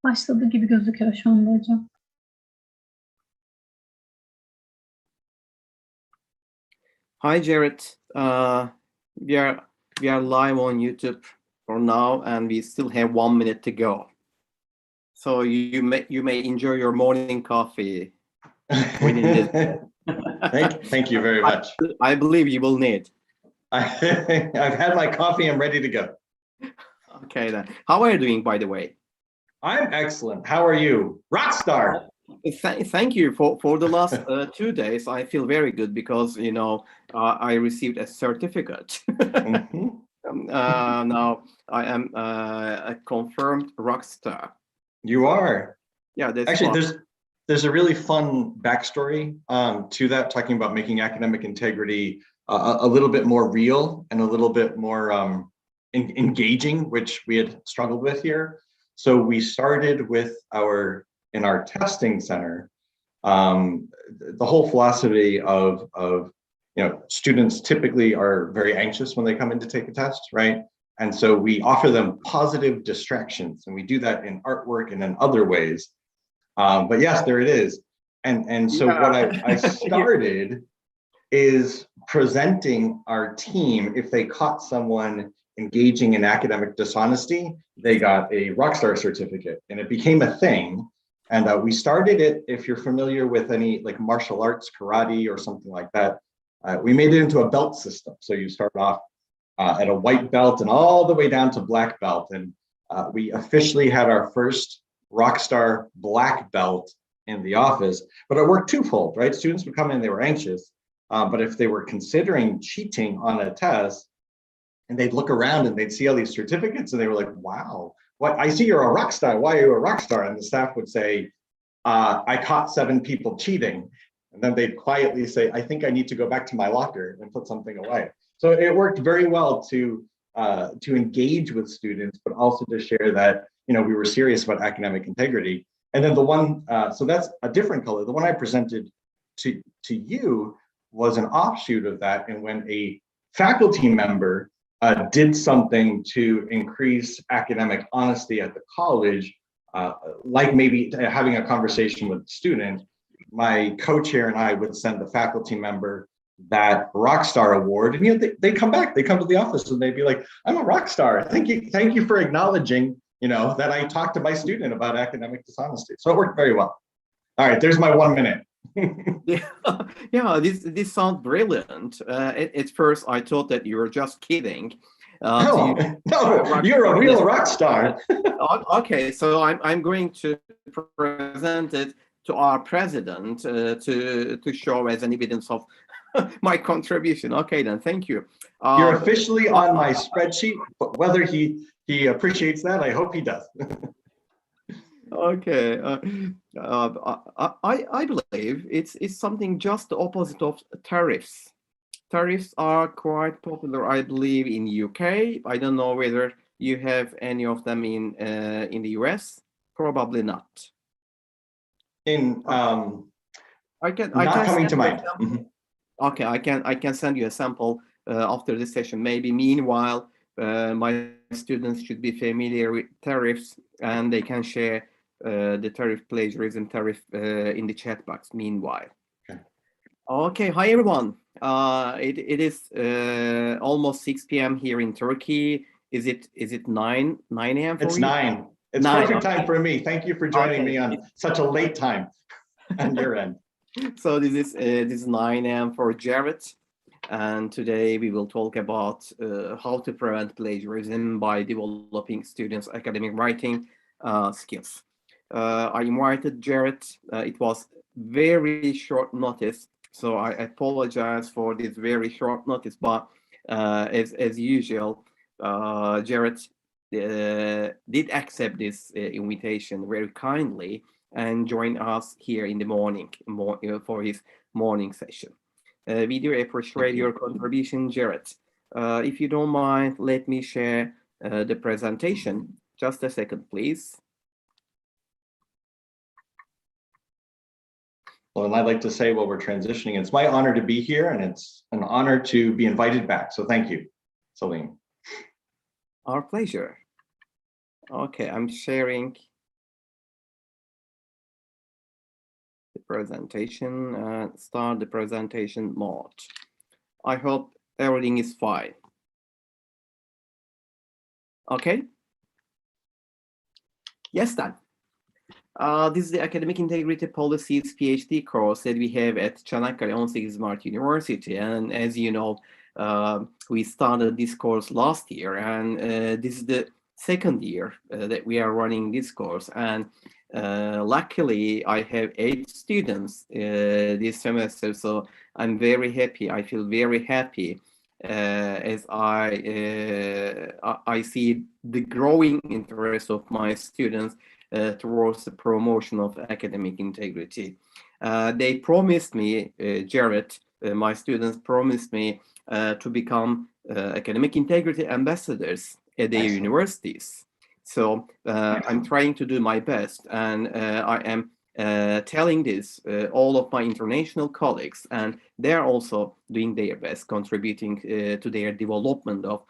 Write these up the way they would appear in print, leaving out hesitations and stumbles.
Başladı gibi gözüküyor şu anda hocam. Hi, Jarret. We are live on YouTube for now, and we still have 1 minute to go. So you may enjoy your morning coffee within this. Thank you very much. I believe you will need. I've had my coffee. I'm ready to go. Okay then. How are you doing, by the way? I'm excellent. How are you? Rockstar. Thank you for the last 2 days. I feel very good because I received a certificate. Now I am a confirmed rock star. You are. Yeah, that's actually fun. there's a really fun backstory to that, talking about making academic integrity a little bit more real and a little bit more engaging, which we had struggled with here. So we started with in our testing center, the whole philosophy of students typically are very anxious when they come in to take a test, right? And so we offer them positive distractions, and we do that in artwork and in other ways. But yes, there it is. And so what I started is presenting our team. If they caught someone engaging in academic dishonesty, they got a Rockstar certificate, and it became a thing. And we started it, if you're familiar with any like martial arts, karate or something like that, we made it into a belt system. So you start off at a white belt and all the way down to black belt. And we officially had our first Rockstar black belt in the office, but it worked twofold, right? Students would come in, they were anxious, but if they were considering cheating on a test, and they'd look around and they'd see all these certificates and they were like, wow, what, I see you're a rock star. Why are you a rock star? And the staff would say, I caught 7 people cheating. And then they'd quietly say, I think I need to go back to my locker and put something away. So it worked very well to engage with students, but also to share that, we were serious about academic integrity. And then the one, so that's a different color. The one I presented to you was an offshoot of that. And when a faculty member did something to increase academic honesty at the college, like maybe having a conversation with the student, my co-chair and I would send the faculty member that Rockstar award, and they come back, they come to the office, and they'd be like, "I'm a rock star. Thank you for acknowledging, that I talked to my student about academic dishonesty." So it worked very well. All right, there's my 1 minute. Yeah, this sounds brilliant. At first, I thought that you were just kidding. No, you're a real rock star. Okay, so I'm going to present it to our president to show as an evidence of my contribution. Okay, then, thank you. You're officially on my spreadsheet, but whether he appreciates that, I hope he does. Okay, I believe it's something just the opposite of tariffs. Tariffs are quite popular, I believe, in UK. I don't know whether you have any of them in the US. Probably not. I can coming to mind. Okay, I can send you a sample after this session. Maybe meanwhile, my students should be familiar with tariffs, and they can share the tariff plagiarism tariff in the chat box meanwhile. Okay, hi everyone. It is almost 6 p.m. here in Turkey. Is it 9 a.m. for you? It's 9. It's 9, perfect time for me. Thank you for joining me on such a late time on your end. So this is 9 a.m. for Jarret, and today we will talk about how to prevent plagiarism by developing students' academic writing skills. I invited Jarret. It was very short notice, so I apologize for this very short notice. But as usual, Jarret did accept this invitation very kindly and join us here in the morning for his morning session. We do appreciate your contribution, Jarret. If you don't mind, let me share the presentation. Just a second, please. Well, and I'd like to say while we're transitioning, it's my honor to be here, and it's an honor to be invited back. So thank you, Salim. Our pleasure. Okay, I'm sharing presentation and start the presentation mode. I hope everything is fine. Okay. Yes, then. This is the Academic Integrity Policies PhD course that we have at Çanakkale 18 Mart University. And as you know, we started this course last year, and this is the second year that we are running this course. And luckily, I have 8 students this semester, so I'm very happy. I feel very happy as I see the growing interest of my students towards the promotion of academic integrity. They promised me, Jarret, my students promised me to become academic integrity ambassadors at their universities. So I'm trying to do my best, and I am telling this all of my international colleagues, and they're also doing their best, contributing to their development of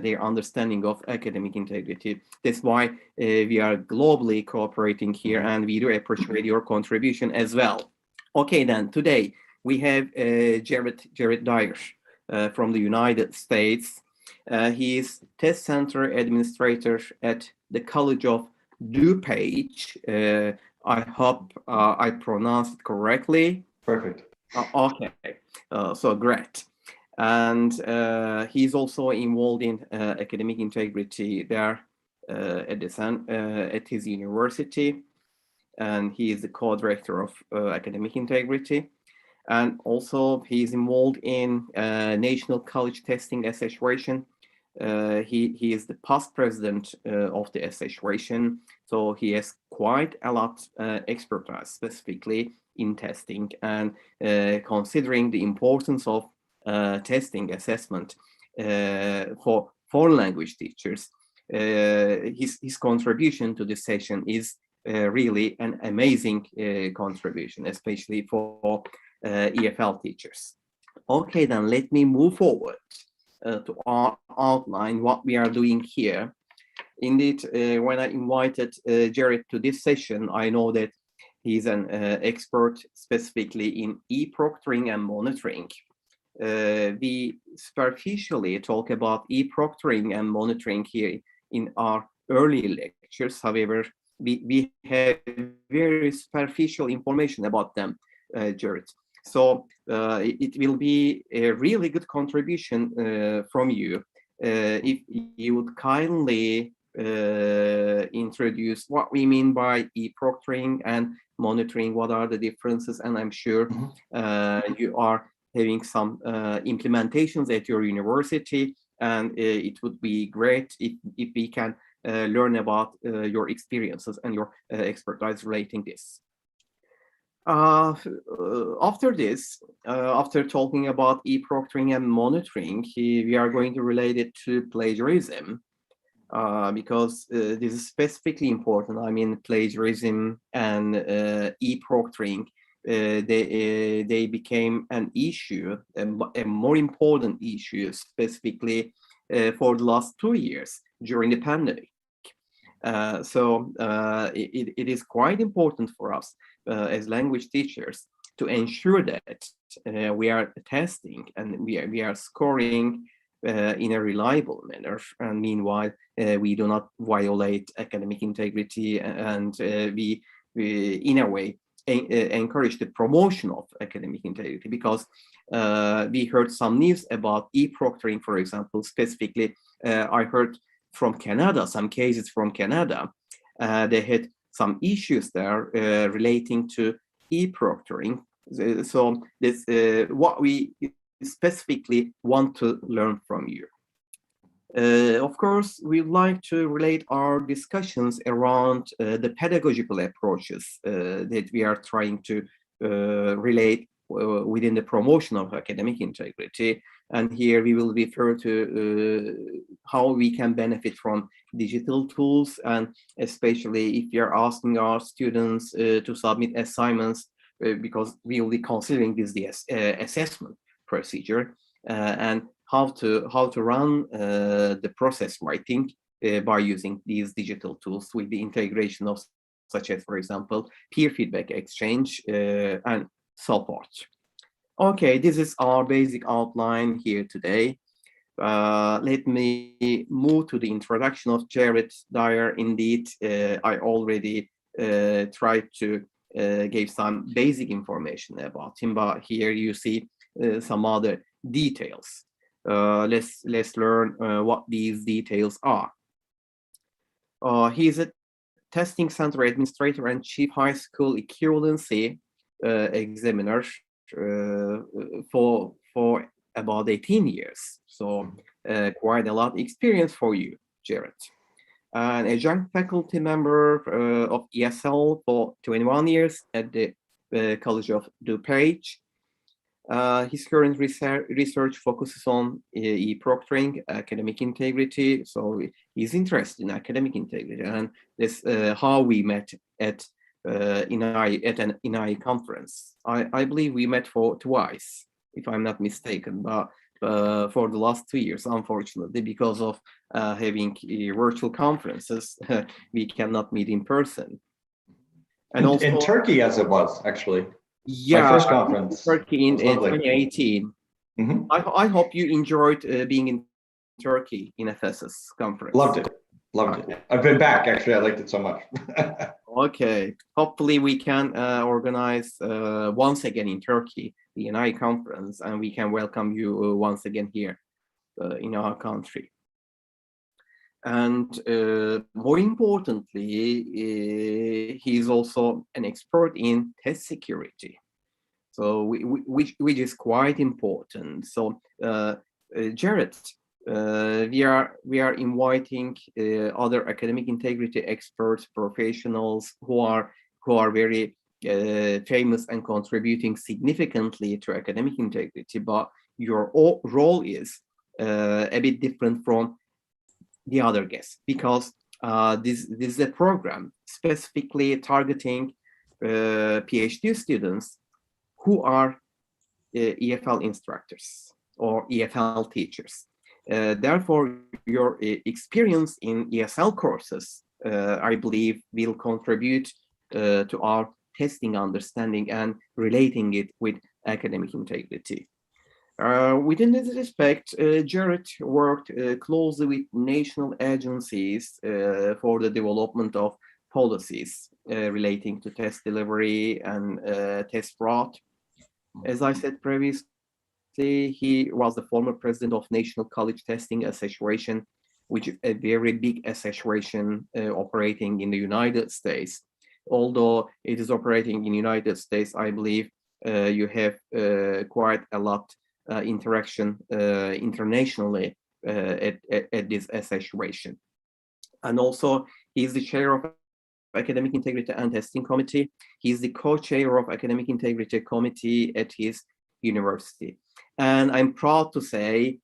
their understanding of academic integrity. That's why we are globally cooperating here, and we do appreciate your contribution as well. Okay, then today we have Jarret Dyer from the United States. He is test center administrator at the College of DuPage. I hope I pronounced it correctly. Perfect. Okay, so great. And he's also involved in academic integrity there at his university. And he is the co-director of academic integrity. And also he's involved in National College Testing Association. He is the past president of the association, so he has quite a lot expertise specifically in testing, and considering the importance of testing assessment for foreign language teachers, his contribution to this session is really an amazing contribution, especially for EFL teachers. Okay, then let me move forward to outline what we are doing here. Indeed, when I invited Jarret to this session, I know that he's an expert specifically in e-proctoring and monitoring. We superficially talk about e-proctoring and monitoring here in our early lectures. However, we have very superficial information about them, Jarret. So it will be a really good contribution from you if you would kindly introduce what we mean by e-proctoring and monitoring, what are the differences, and I'm sure you are having some implementations at your university, and it would be great if we can learn about your experiences and your expertise relating this. After this, after talking about e-proctoring and monitoring, we are going to relate it to plagiarism, because this is specifically important. I mean, plagiarism and e-proctoring, they became an issue, a more important issue, specifically for the last 2 years during the pandemic. So it is quite important for us as language teachers to ensure that we are testing and we are scoring in a reliable manner, and meanwhile we do not violate academic integrity, and we in a way encourage the promotion of academic integrity, because we heard some news about e-proctoring, for example. Specifically, I heard from Canada, some cases from Canada. They had some issues there relating to e-proctoring. So this what we specifically want to learn from you. Of course, we'd like to relate our discussions around the pedagogical approaches that we are trying to relate within the promotion of academic integrity. And here we will refer to how we can benefit from digital tools, and especially if we are asking our students to submit assignments, because we will be considering this the assessment procedure, and how to run the process writing by using these digital tools with the integration of such as, for example, peer feedback exchange and support. Okay, this is our basic outline here today. Let me move to the introduction of Jarret Dyer. Indeed, I already tried to give some basic information about him, but here you see some other details. Let's learn what these details are. He is a testing center administrator and chief high school equivalency examiner for about 18 years. So quite a lot of experience for you, Jarret. An adjunct faculty member of ESL for 21 years at the College of DuPage. His current research focuses on e-proctoring, academic integrity. So he's interested in academic integrity, and this how we met at an IE conference. I believe we met for twice, if I'm not mistaken, but for the last 2 years, unfortunately, because of having virtual conferences, we cannot meet in person. And also in Turkey, as it was actually. Yeah, my first conference. Turkey in 2018. Mm-hmm. I hope you enjoyed being in Turkey in a thesis conference. Loved it. I've been back, actually. I liked it so much. Okay, hopefully we can organize once again in Turkey the NI conference, and we can welcome you once again here in our country. And more importantly, he's also an expert in test security, so which is quite important. So Jarret, we are inviting other academic integrity experts, professionals who are very famous and contributing significantly to academic integrity, but your role is a bit different from the other guests, because this is a program specifically targeting PhD students who are EFL instructors or EFL teachers. Therefore, your experience in ESL courses, I believe, will contribute to our testing understanding and relating it with academic integrity. Within this respect, Jarret worked closely with national agencies for the development of policies relating to test delivery and test fraud. As I said previously, he was the former president of National College Testing Association, which is a very big association operating in the United States. Although it is operating in the United States, I believe you have quite a lot interaction internationally at this association. And also, he's the chair of Academic Integrity and Testing Committee. He's the co-chair of Academic Integrity Committee at his university. And I'm proud to say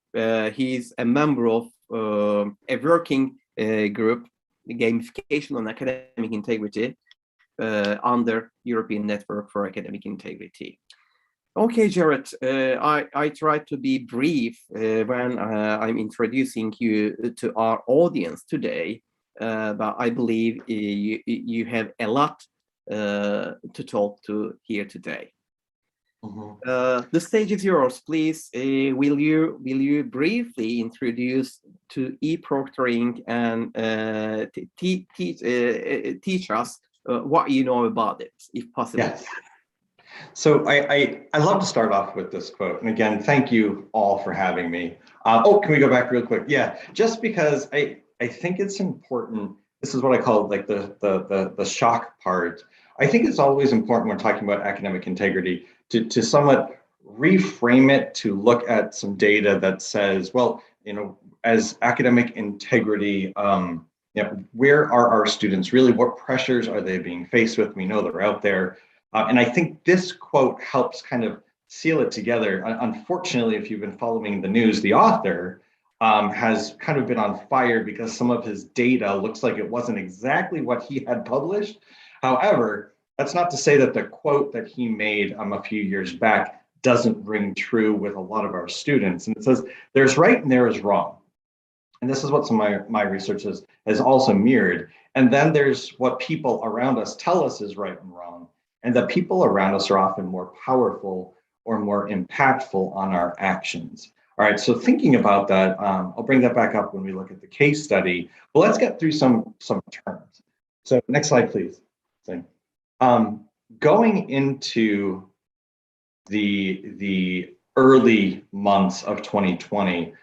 he's a member of a working group, the Gamification on Academic Integrity, under European Network for Academic Integrity. Okay, Jarret, I tried to be brief when I'm introducing you to our audience today, but I believe you have a lot to talk to here today. Mm-hmm. The stage is yours, please. Will you briefly introduce to e-proctoring and teach us what you know about it, if possible? Yes. So I love to start off with this quote, and again, thank you all for having me. Oh, can we go back real quick? Yeah, just because I think it's important. This is what I call like the shock part. I think it's always important when talking about academic integrity to somewhat reframe it, to look at some data that says, well, you know, as academic integrity, where are our students really? What pressures are they being faced with? We know they're out there. And I think this quote helps kind of seal it together. Unfortunately, if you've been following the news, the author has kind of been on fire because some of his data looks like it wasn't exactly what he had published. However, that's not to say that the quote that he made a few years back doesn't ring true with a lot of our students. And it says, there's right and there is wrong. And this is what some of my research has also mirrored. And then there's what people around us tell us is right and wrong. And the people around us are often more powerful or more impactful on our actions. All right, so thinking about that, I'll bring that back up when we look at the case study, but let's get through some terms. So next slide, please. Going into the early months of 2020,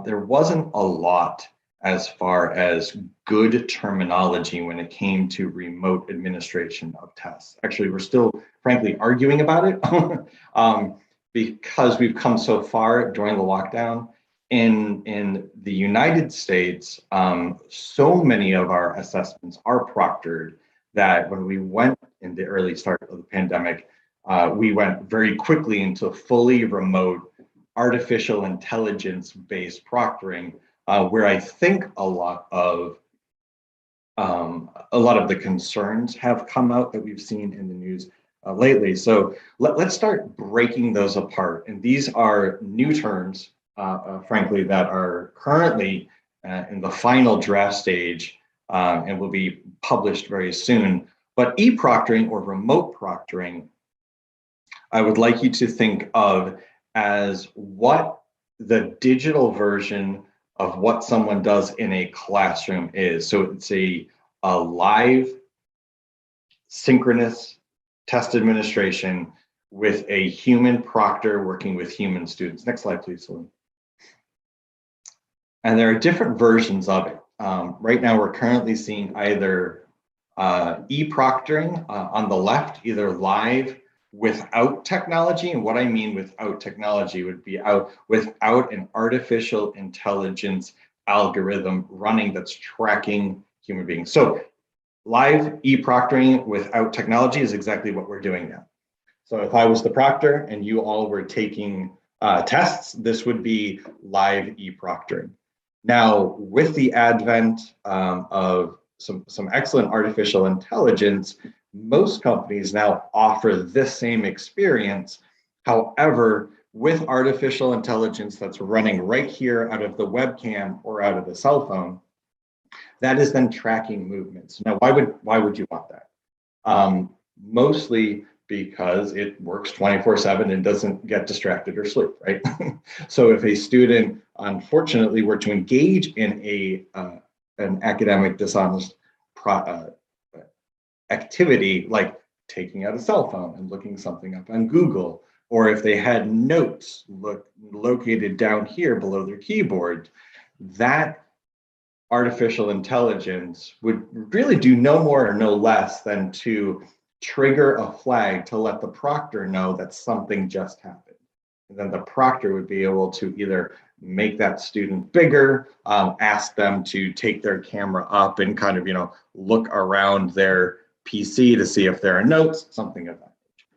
there wasn't a lot as far as good terminology when it came to remote administration of tests. Actually, we're still, frankly, arguing about it because we've come so far during the lockdown. In the United States, so many of our assessments are proctored that when we went in the early start of the pandemic, we went very quickly into fully remote artificial intelligence-based proctoring, where I think a lot of the concerns have come out that we've seen in the news lately. So let's start breaking those apart. And these are new terms, frankly, that are currently in the final draft stage and will be published very soon. But e-proctoring or remote proctoring, I would like you to think of as what the digital version of what someone does in a classroom is. So it's a live, synchronous test administration with a human proctor working with human students. Next slide, please, Celine. And there are different versions of it. Right now, we're currently seeing either e-proctoring on the left, either live without technology. And what I mean without technology would be without an artificial intelligence algorithm running that's tracking human beings. So live e-proctoring without technology is exactly what we're doing now. So if I was the proctor and you all were taking tests, this would be live e-proctoring. Now, with the advent of some excellent artificial intelligence, most companies now offer this same experience. However, with artificial intelligence that's running right here out of the webcam or out of the cell phone, that is then tracking movements. Now, why would you want that? Mostly because it works 24/7 and doesn't get distracted or sleep, right? So if a student, unfortunately, were to engage in an academic dishonest activity, like taking out a cell phone and looking something up on Google, or if they had notes located down here below their keyboard, that artificial intelligence would really do no more or no less than to trigger a flag to let the proctor know that something just happened. And then the proctor would be able to either make that student bigger, ask them to take their camera up and kind of, look around their PC to see if there are notes, something of that nature.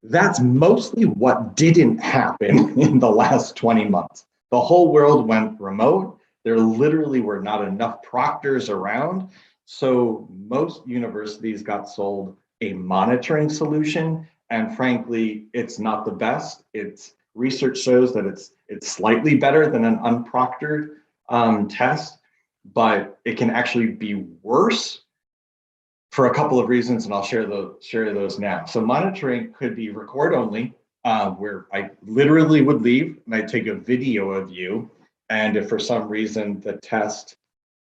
That's mostly what didn't happen in the last 20 months. The whole world went remote. There literally were not enough proctors around. So most universities got sold a monitoring solution. And frankly, it's not the best. Research shows that it's slightly better than an unproctored test, but it can actually be worse for a couple of reasons, and I'll share those now. So monitoring could be record only, where I literally would leave and I'd take a video of you. And if for some reason the test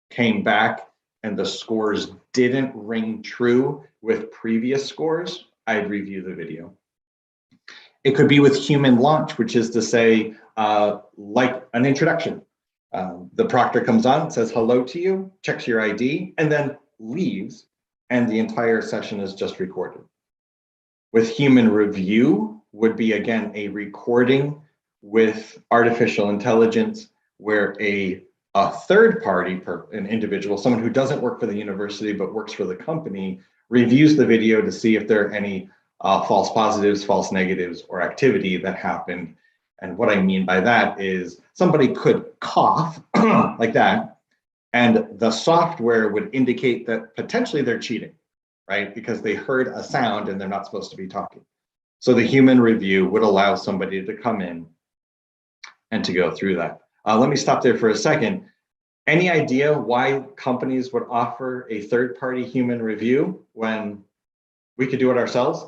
came back and the scores didn't ring true with previous scores, I'd review the video. It could be with human launch, which is to say, like an introduction. The proctor comes on, says hello to you, checks your ID, and then leaves, and the entire session is just recorded. With human review would be, again, a recording with artificial intelligence where a third party, an individual, someone who doesn't work for the university but works for the company, reviews the video to see if there are any false positives, false negatives, or activity that happened. And what I mean by that is somebody could cough like that, and the software would indicate that potentially they're cheating, right? Because they heard a sound and they're not supposed to be talking. So the human review would allow somebody to come in and to go through that. Let me stop there for a second. Any idea why companies would offer a third-party human review when we could do it ourselves?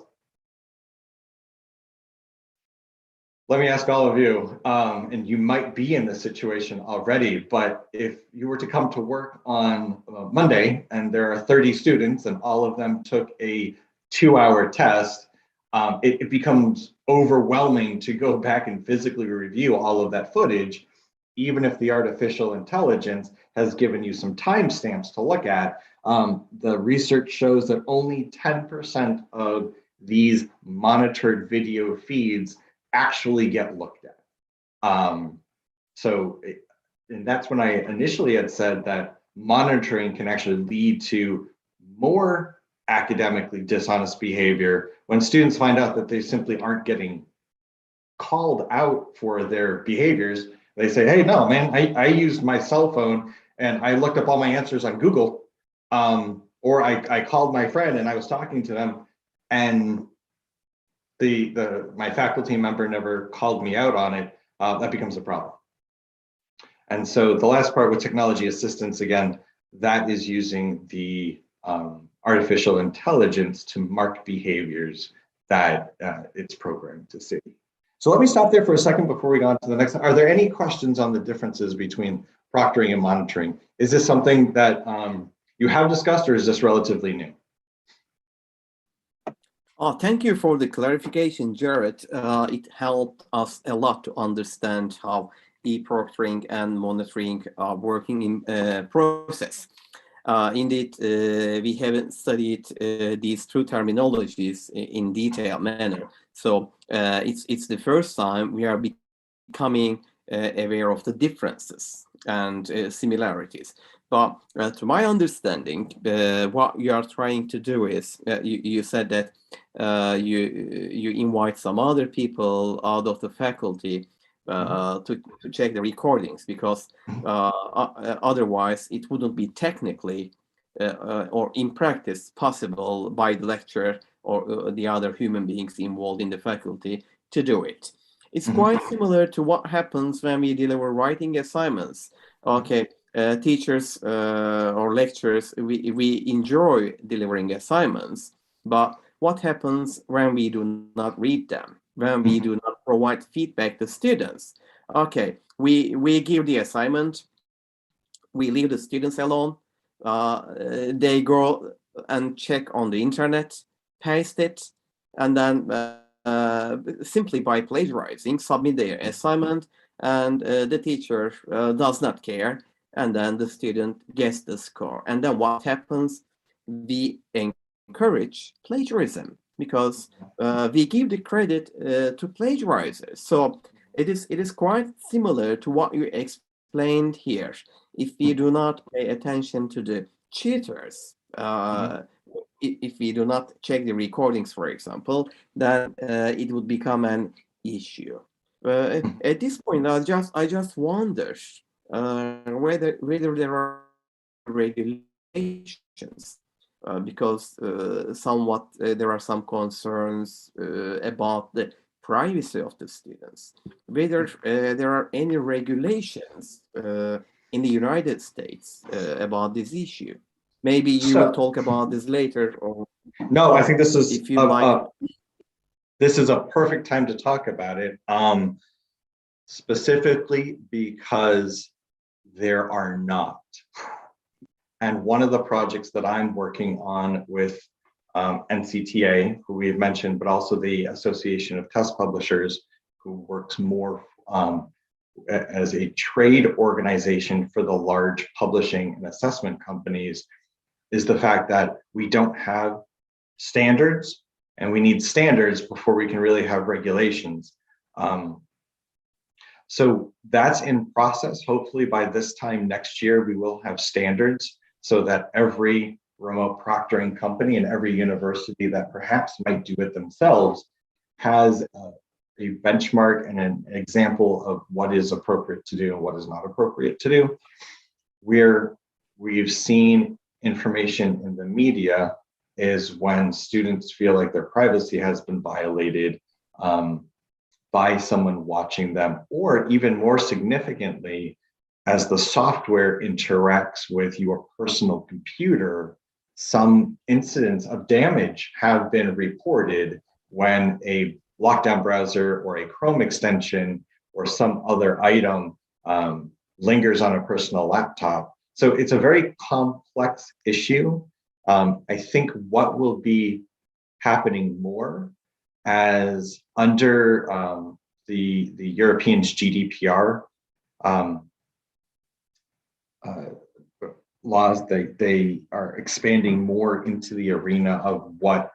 Let me ask all of you, and you might be in this situation already, but if you were to come to work on Monday and there are 30 students and all of them took a 2-hour test, it becomes overwhelming to go back and physically review all of that footage, even if the artificial intelligence has given you some timestamps to look at. The research shows that only 10% of these monitored video feeds actually get looked at. And that's when I initially had said that monitoring can actually lead to more academically dishonest behavior when students find out that they simply aren't getting called out for their behaviors. They say, hey, no, man, I used my cell phone and I looked up all my answers on Google, or I called my friend and I was talking to them, and my faculty member never called me out on it. That becomes a problem. And so the last part with technology assistance, again, that is using the artificial intelligence to mark behaviors that it's programmed to see. So let me stop there for a second before we go on to the next. Are there any questions on the differences between proctoring and monitoring? Is this something that you have discussed, or is this relatively new? Oh, thank you for the clarification, Jarret. It helped us a lot to understand how e-proctoring and monitoring are working in process. Indeed, we haven't studied these two terminologies in detailed manner. So it's the first time we are becoming aware of the differences and similarities. But to my understanding, what you are trying to do is, you said that you invite some other people out of the faculty to check the recordings, because otherwise it wouldn't be technically or in practice possible by the lecturer or the other human beings involved in the faculty to do it. It's quite similar to what happens when we deliver writing assignments. Okay, teachers or lecturers, we enjoy delivering assignments, but what happens when we do not read them, when we do not provide feedback to students? Okay, we give the assignment, we leave the students alone, they go and check on the internet, paste it, and then simply by plagiarizing, submit their assignment, and the teacher does not care, and then the student gets the score. And then what happens? We encourage plagiarism, because we give the credit to plagiarizers. So it is quite similar to what you explained here. If we do not pay attention to the cheaters, if we do not check the recordings, for example, then it would become an issue. At this point, I just wonder whether there are regulations, because somewhat there are some concerns about the privacy of the students. Whether there are any regulations in the United States about this issue. Maybe you will talk about this later, or no, I think this is if you like. This is a perfect time to talk about it, specifically because there are not. And one of the projects that I'm working on with NCTA, who we've mentioned, but also the Association of Test Publishers, who works more as a trade organization for the large publishing and assessment companies, is the fact that we don't have standards, and we need standards before we can really have regulations. So that's in process. Hopefully by this time next year, we will have standards so that every remote proctoring company and every university that perhaps might do it themselves has a benchmark and an example of what is appropriate to do and what is not appropriate to do. Where we've seen information in the media is when students feel like their privacy has been violated by someone watching them, or even more significantly, as the software interacts with your personal computer, some incidents of damage have been reported when a lockdown browser or a Chrome extension or some other item lingers on a personal laptop. So it's a very complex issue. I think what will be happening more as under the Europeans GDPR laws, they are expanding more into the arena of what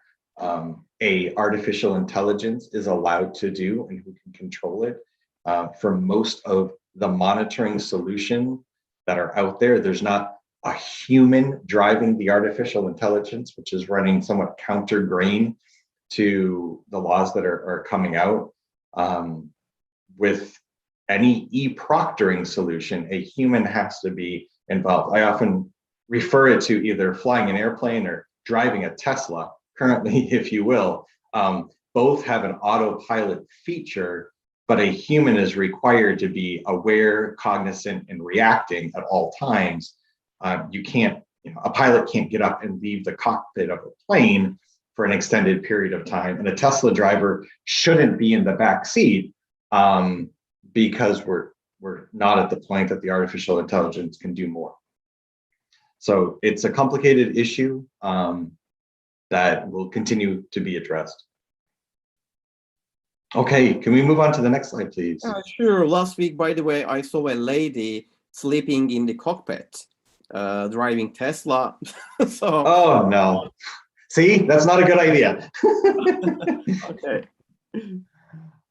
a artificial intelligence is allowed to do and who can control it. For most of the monitoring solution that are out there, there's not a human driving the artificial intelligence, which is running somewhat counter grain to the laws that are coming out. With any e-proctoring solution, a human has to be involved. I often refer it to either flying an airplane or driving a Tesla, currently, if you will. Both have an autopilot feature, but a human is required to be aware, cognizant, and reacting at all times. You can't, a pilot can't get up and leave the cockpit of a plane for an extended period of time. And a Tesla driver shouldn't be in the back seat because we're not at the point that the artificial intelligence can do more. So it's a complicated issue that will continue to be addressed. Okay, can we move on to the next slide, please? Sure. Last week, by the way, I saw a lady sleeping in the cockpit, driving Tesla. So. Oh no! See, that's not a good idea. Okay.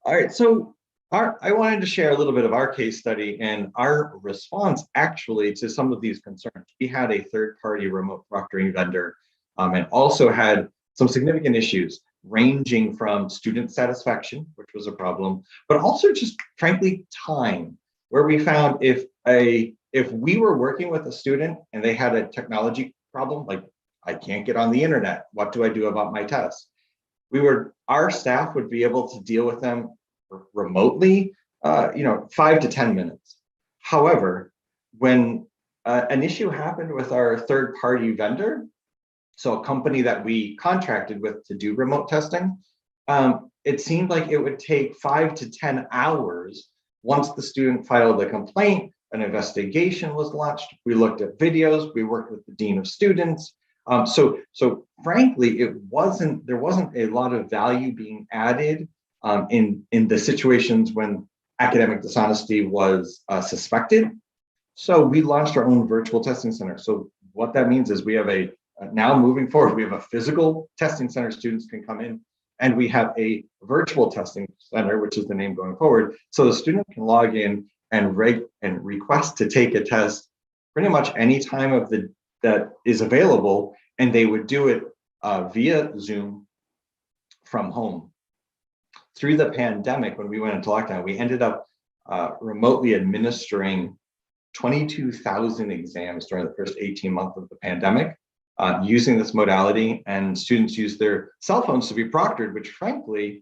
All right. So I wanted to share a little bit of our case study and our response actually to some of these concerns. We had a third-party remote proctoring vendor and also had some significant issues ranging from student satisfaction, which was a problem, but also just frankly time, where we found if we were working with a student and they had a technology problem, like I can't get on the internet, what do I do about my test? Our staff would be able to deal with them remotely, 5 to 10 minutes. However, when an issue happened with our third-party vendor, so a company that we contracted with to do remote testing, it seemed like it would take 5 to 10 hours once the student filed a complaint, an investigation was launched, we looked at videos, we worked with the dean of students. So frankly, there wasn't a lot of value being added in the situations when academic dishonesty was suspected. So we launched our own virtual testing center. So what that means is we have now moving forward, we have a physical testing center students can come in, and we have a virtual testing center, which is the name going forward. So the student can log in and request to take a test pretty much any time that is available, and they would do it via Zoom from home. Through the pandemic, when we went into lockdown, we ended up remotely administering 22,000 exams during the first 18 months of the pandemic using this modality, and students used their cell phones to be proctored, which frankly,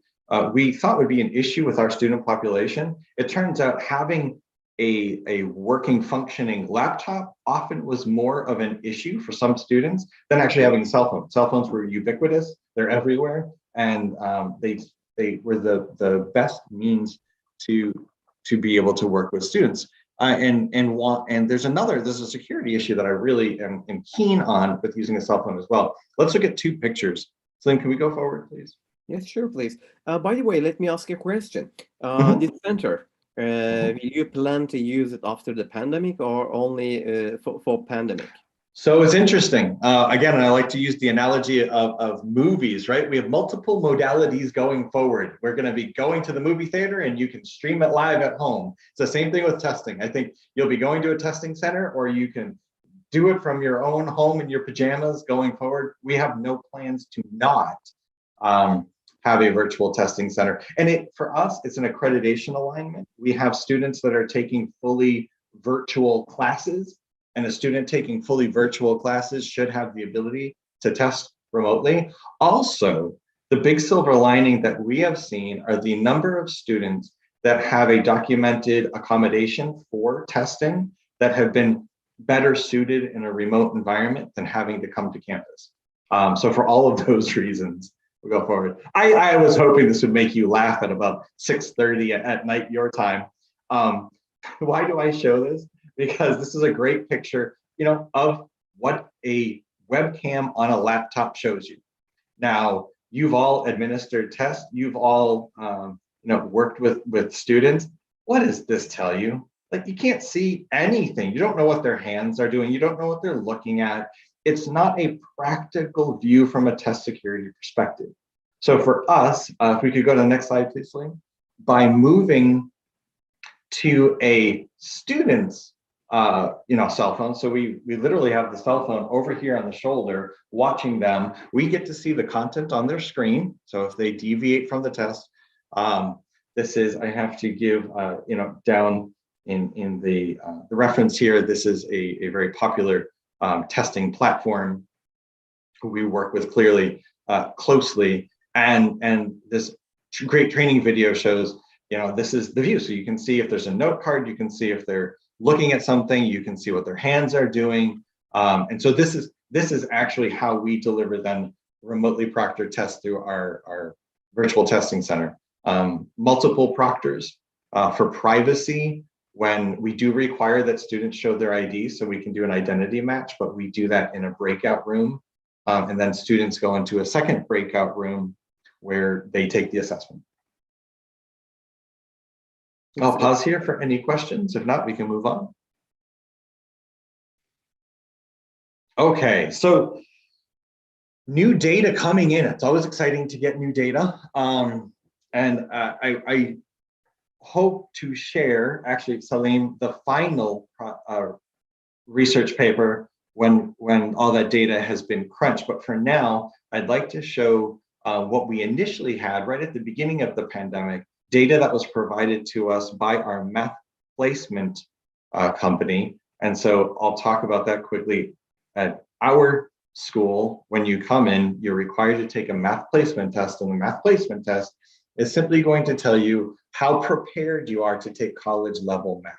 we thought would be an issue with our student population. It turns out having a working, functioning laptop often was more of an issue for some students than actually having a cell phone. Cell phones were ubiquitous, they're everywhere, and they were the best means to be able to work with students. And there's a security issue that I really am keen on with using a cell phone as well. Let's look at two pictures. So then can we go forward, please? Yes, sure, please. By the way, let me ask you a question. This center, will you plan to use it after the pandemic or only for pandemic? So it's interesting. Again, I like to use the analogy of movies, right? We have multiple modalities going forward. We're going to be going to the movie theater and you can stream it live at home. It's the same thing with testing. I think you'll be going to a testing center, or you can do it from your own home in your pajamas going forward. We have no plans to not have a virtual testing center. And for us, it's an accreditation alignment. We have students that are taking fully virtual classes, and a student taking fully virtual classes should have the ability to test remotely. Also, the big silver lining that we have seen are the number of students that have a documented accommodation for testing that have been better suited in a remote environment than having to come to campus. So for all of those reasons, we'll go forward. I was hoping this would make you laugh at about 6:30 at night your time. Why do I show this? Because this is a great picture, of what a webcam on a laptop shows you. Now, you've all administered tests. You've all, worked with students. What does this tell you? Like, you can't see anything. You don't know what their hands are doing. You don't know what they're looking at. It's not a practical view from a test security perspective. So for us, if we could go to the next slide, please, Celine. By moving to a student's cell phone. So we literally have the cell phone over here on the shoulder, watching them. We get to see the content on their screen. So if they deviate from the test, this is, I have to give, down in the reference here, this is a very popular testing platform who we work with closely. And this great training video shows, this is the view. So you can see if there's a note card, you can see if they're looking at something, you can see what their hands are doing. And so this is actually how we deliver then remotely proctored tests through our virtual testing center. Multiple proctors for privacy, when we do require that students show their ID, so we can do an identity match, but we do that in a breakout room. And then students go into a second breakout room where they take the assessment. I'll pause here for any questions. If not, we can move on. Okay, so new data coming in. It's always exciting to get new data. I hope to share, actually, Salim, the final research paper when all that data has been crunched. But for now, I'd like to show what we initially had right at the beginning of the pandemic, data that was provided to us by our math placement company. And so I'll talk about that quickly. At our school, when you come in, you're required to take a math placement test, and the math placement test is simply going to tell you how prepared you are to take college level math.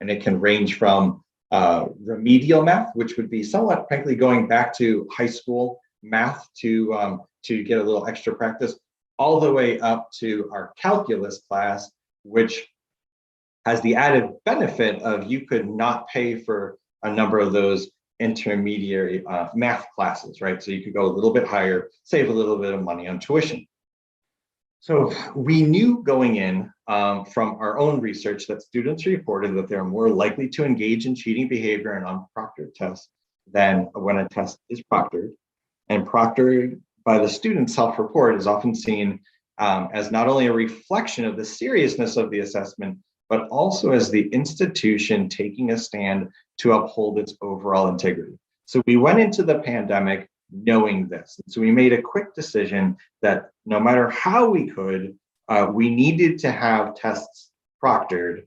And it can range from remedial math, which would be somewhat frankly going back to high school math to get a little extra practice, all the way up to our calculus class, which has the added benefit of you could not pay for a number of those intermediary math classes, right? So you could go a little bit higher, save a little bit of money on tuition. So we knew going in from our own research that students reported that they're more likely to engage in cheating behavior in unproctored tests than when a test is proctored. And proctored by the student self-report is often seen as not only a reflection of the seriousness of the assessment, but also as the institution taking a stand to uphold its overall integrity. So we went into the pandemic knowing this. So we made a quick decision that no matter how we could, we needed to have tests proctored.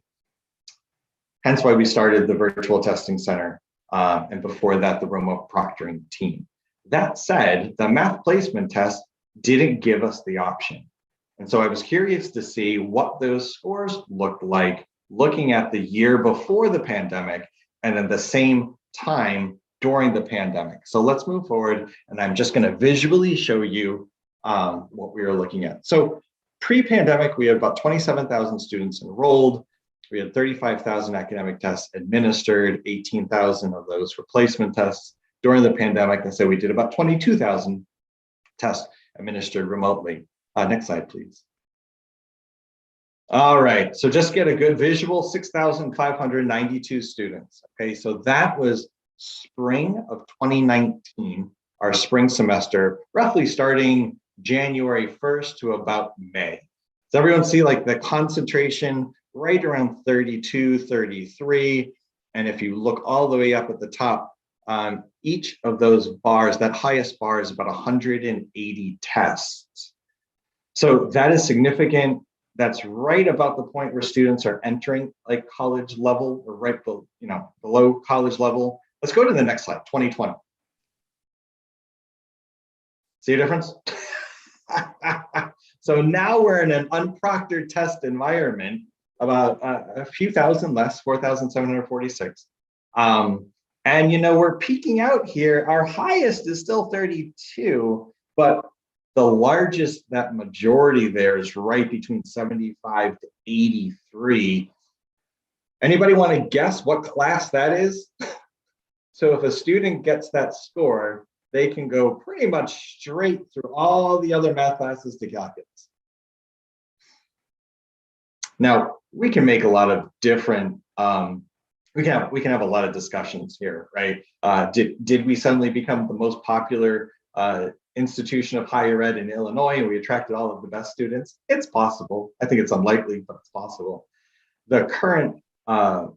Hence why we started the virtual testing center, and before that, the remote proctoring team. That said, the math placement test didn't give us the option. And so I was curious to see what those scores looked like looking at the year before the pandemic and then the same time during the pandemic. So let's move forward, and I'm just going to visually show you what we are looking at. So pre-pandemic, we had about 27,000 students enrolled. We had 35,000 academic tests administered, 18,000 of those were placement tests. During the pandemic, I said we did about 22,000 tests administered remotely. Next slide, please. All right, so just get a good visual, 6,592 students. Okay, so that was spring of 2019, our spring semester, roughly starting January 1st to about May. Does everyone see like the concentration right around 32, 33? And if you look all the way up at the top, each of those bars, that highest bar is about 180 tests. So that is significant. That's right about the point where students are entering like college level or right below college level. Let's go to the next slide, 2020. See a difference? So now we're in an unproctored test environment, about a few thousand less, 4,746. And, we're peaking out here. Our highest is still 32, but the largest, that majority there is right between 75 to 83. Anybody want to guess what class that is? So if a student gets that score, they can go pretty much straight through all the other math classes to calculus. Now, we can make a lot of different, we can have a lot of discussions here, right? Did we suddenly become the most popular institution of higher ed in Illinois and we attracted all of the best students? It's possible. I think it's unlikely, but it's possible. The current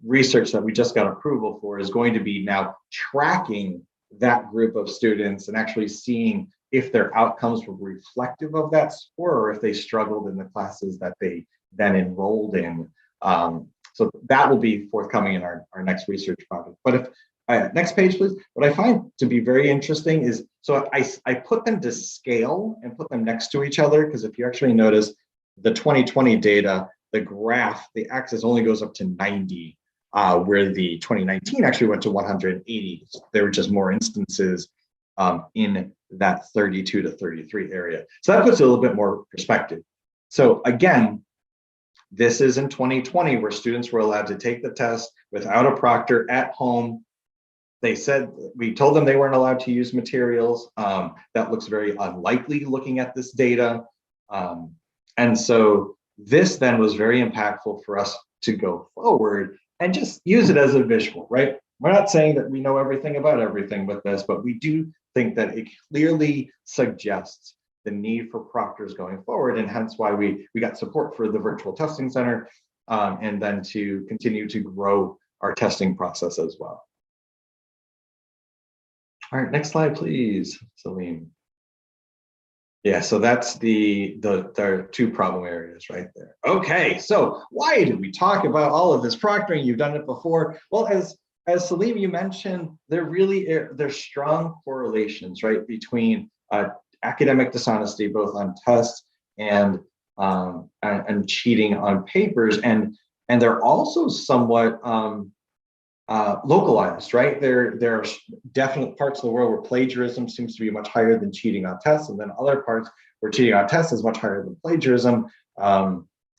research that we just got approval for is going to be now tracking that group of students and actually seeing if their outcomes were reflective of that score or if they struggled in the classes that they then enrolled in. So that will be forthcoming in our next research project. But if next page, please. What I find to be very interesting is, so I put them to scale and put them next to each other, because if you actually notice the 2020 data, the graph, the axis only goes up to 90, where the 2019 actually went to 180. There were just more instances in that 32 to 33 area. So that puts a little bit more perspective. So again, this is in 2020 where students were allowed to take the test without a proctor at home. They said, we told them they weren't allowed to use materials. That looks very unlikely looking at this data. And so this then was very impactful for us to go forward and just use it as a visual, right? We're not saying that we know everything about everything with this, but we do think that it clearly suggests the need for proctors going forward, and hence why we got support for the virtual testing center, and then to continue to grow our testing process as well. All right, next slide, please, Salim. Yeah, so that's the two problem areas right there. Okay, so why did we talk about all of this proctoring? You've done it before. Well, as Salim, you mentioned, there's strong correlations, right, between academic dishonesty, both on tests and cheating on papers, and they're also somewhat localized, right? There are definite parts of the world where plagiarism seems to be much higher than cheating on tests, and then other parts where cheating on tests is much higher than plagiarism.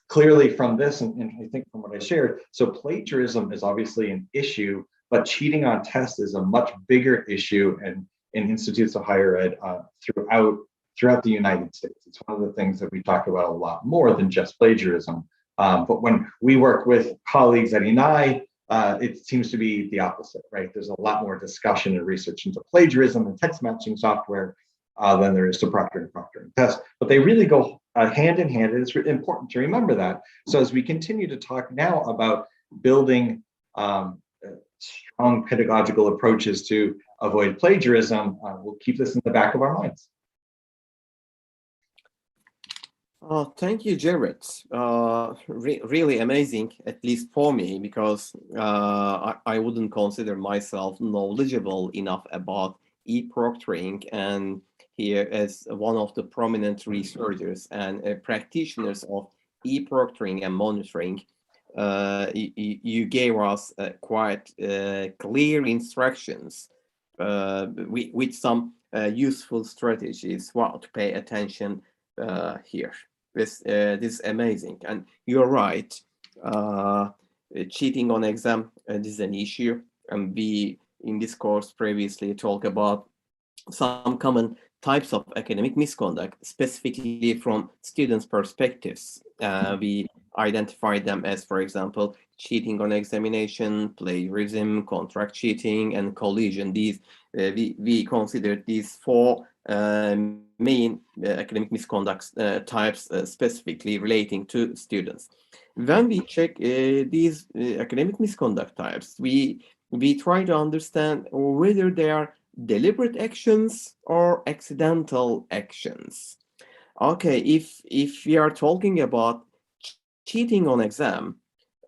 Clearly from this, and I think from what I shared, so plagiarism is obviously an issue, but cheating on tests is a much bigger issue in institutes of higher ed throughout the United States. It's one of the things that we talk about a lot more than just plagiarism. But when we work with colleagues at ENI, it seems to be the opposite, right? There's a lot more discussion and research into plagiarism and text matching software than there is to proctoring tests. But they really go hand in hand, and it's really important to remember that. So as we continue to talk now about building strong pedagogical approaches to avoid plagiarism, we'll keep this in the back of our minds. Thank you, Jarret. Really amazing, at least for me, because I wouldn't consider myself knowledgeable enough about e-proctoring, and here as one of the prominent researchers and practitioners of e-proctoring and monitoring, you gave us quite clear instructions with some useful strategies what to pay attention here. This is amazing, and you're right. Cheating on exam is an issue, and we in this course previously talked about some common types of academic misconduct, specifically from students' perspectives. We identified them as, for example, cheating on examination, plagiarism, contract cheating, and collusion. These we considered these four main academic misconduct types specifically relating to students. When we check these academic misconduct types, we try to understand whether they are deliberate actions or accidental actions. Okay, if we are talking about cheating on exam,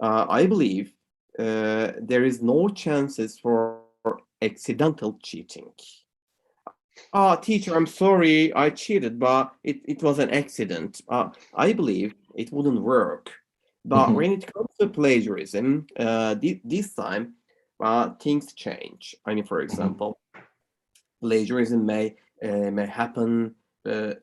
I believe there is no chances for accidental cheating. Teacher, I'm sorry, I cheated, but it was an accident. I believe it wouldn't work. But when it comes to plagiarism, this time, things change. I mean, for example, plagiarism may happen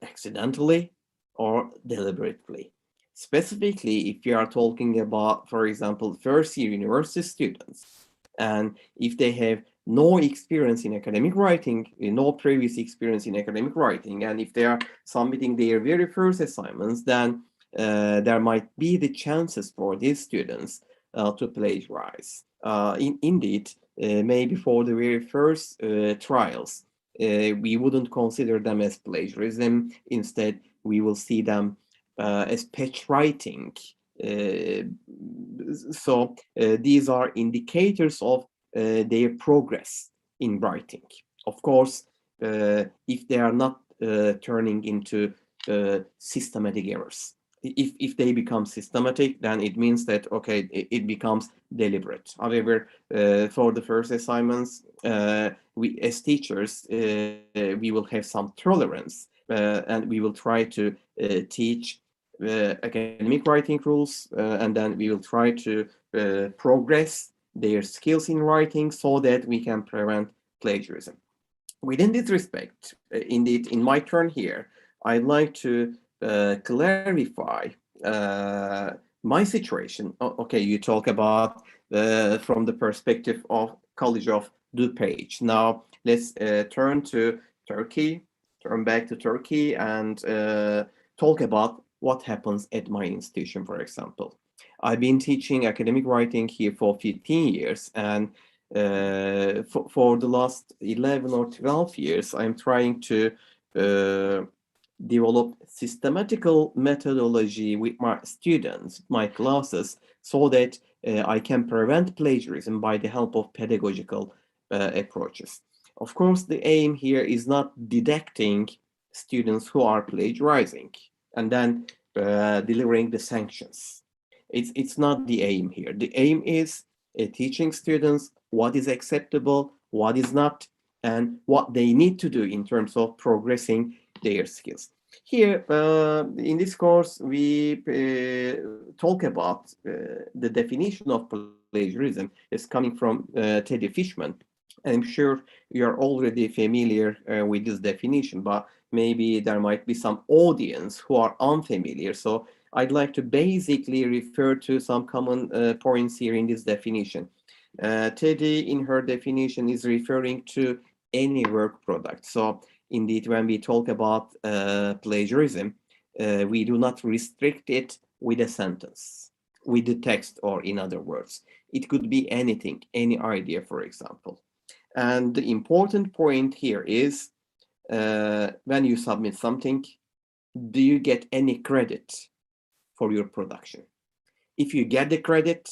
accidentally or deliberately. Specifically, if you are talking about, for example, first-year university students, and if they have no experience in academic writing, no previous experience in academic writing, and if they are submitting their very first assignments, then there might be the chances for these students to plagiarize. Indeed, maybe for the very first trials, we wouldn't consider them as plagiarism. Instead, we will see them as patch writing. So these are indicators of their progress in writing. Of course, if they are not turning into systematic errors. If they become systematic, then it means that, okay, it becomes deliberate. However, for the first assignments, we as teachers, we will have some tolerance, and we will try to teach academic writing rules, and then we will try to progress their skills in writing so that we can prevent plagiarism. Within this respect, indeed, in my turn here, I'd like to clarify my situation. Okay, you talk about from the perspective of College of DuPage. Now, let's turn to Turkey, turn back to Turkey, and talk about what happens at my institution, for example. I've been teaching academic writing here for 15 years, and for the last 11 or 12 years, I'm trying to develop systematical methodology with my students, my classes, so that I can prevent plagiarism by the help of pedagogical approaches. Of course, the aim here is not detecting students who are plagiarizing and then delivering the sanctions. It's not the aim here. The aim is teaching students what is acceptable, what is not, and what they need to do in terms of progressing their skills. Here, in this course, we talk about the definition of plagiarism is coming from Teddy Fishman. I'm sure you're already familiar with this definition, but maybe there might be some audience who are unfamiliar. So I'd like to basically refer to some common points here in this definition. Teddy, in her definition, is referring to any work product. So indeed, when we talk about plagiarism, we do not restrict it with a sentence, with the text, or in other words. It could be anything, any idea, for example. And the important point here is when you submit something, do you get any credit for your production? If you get the credit,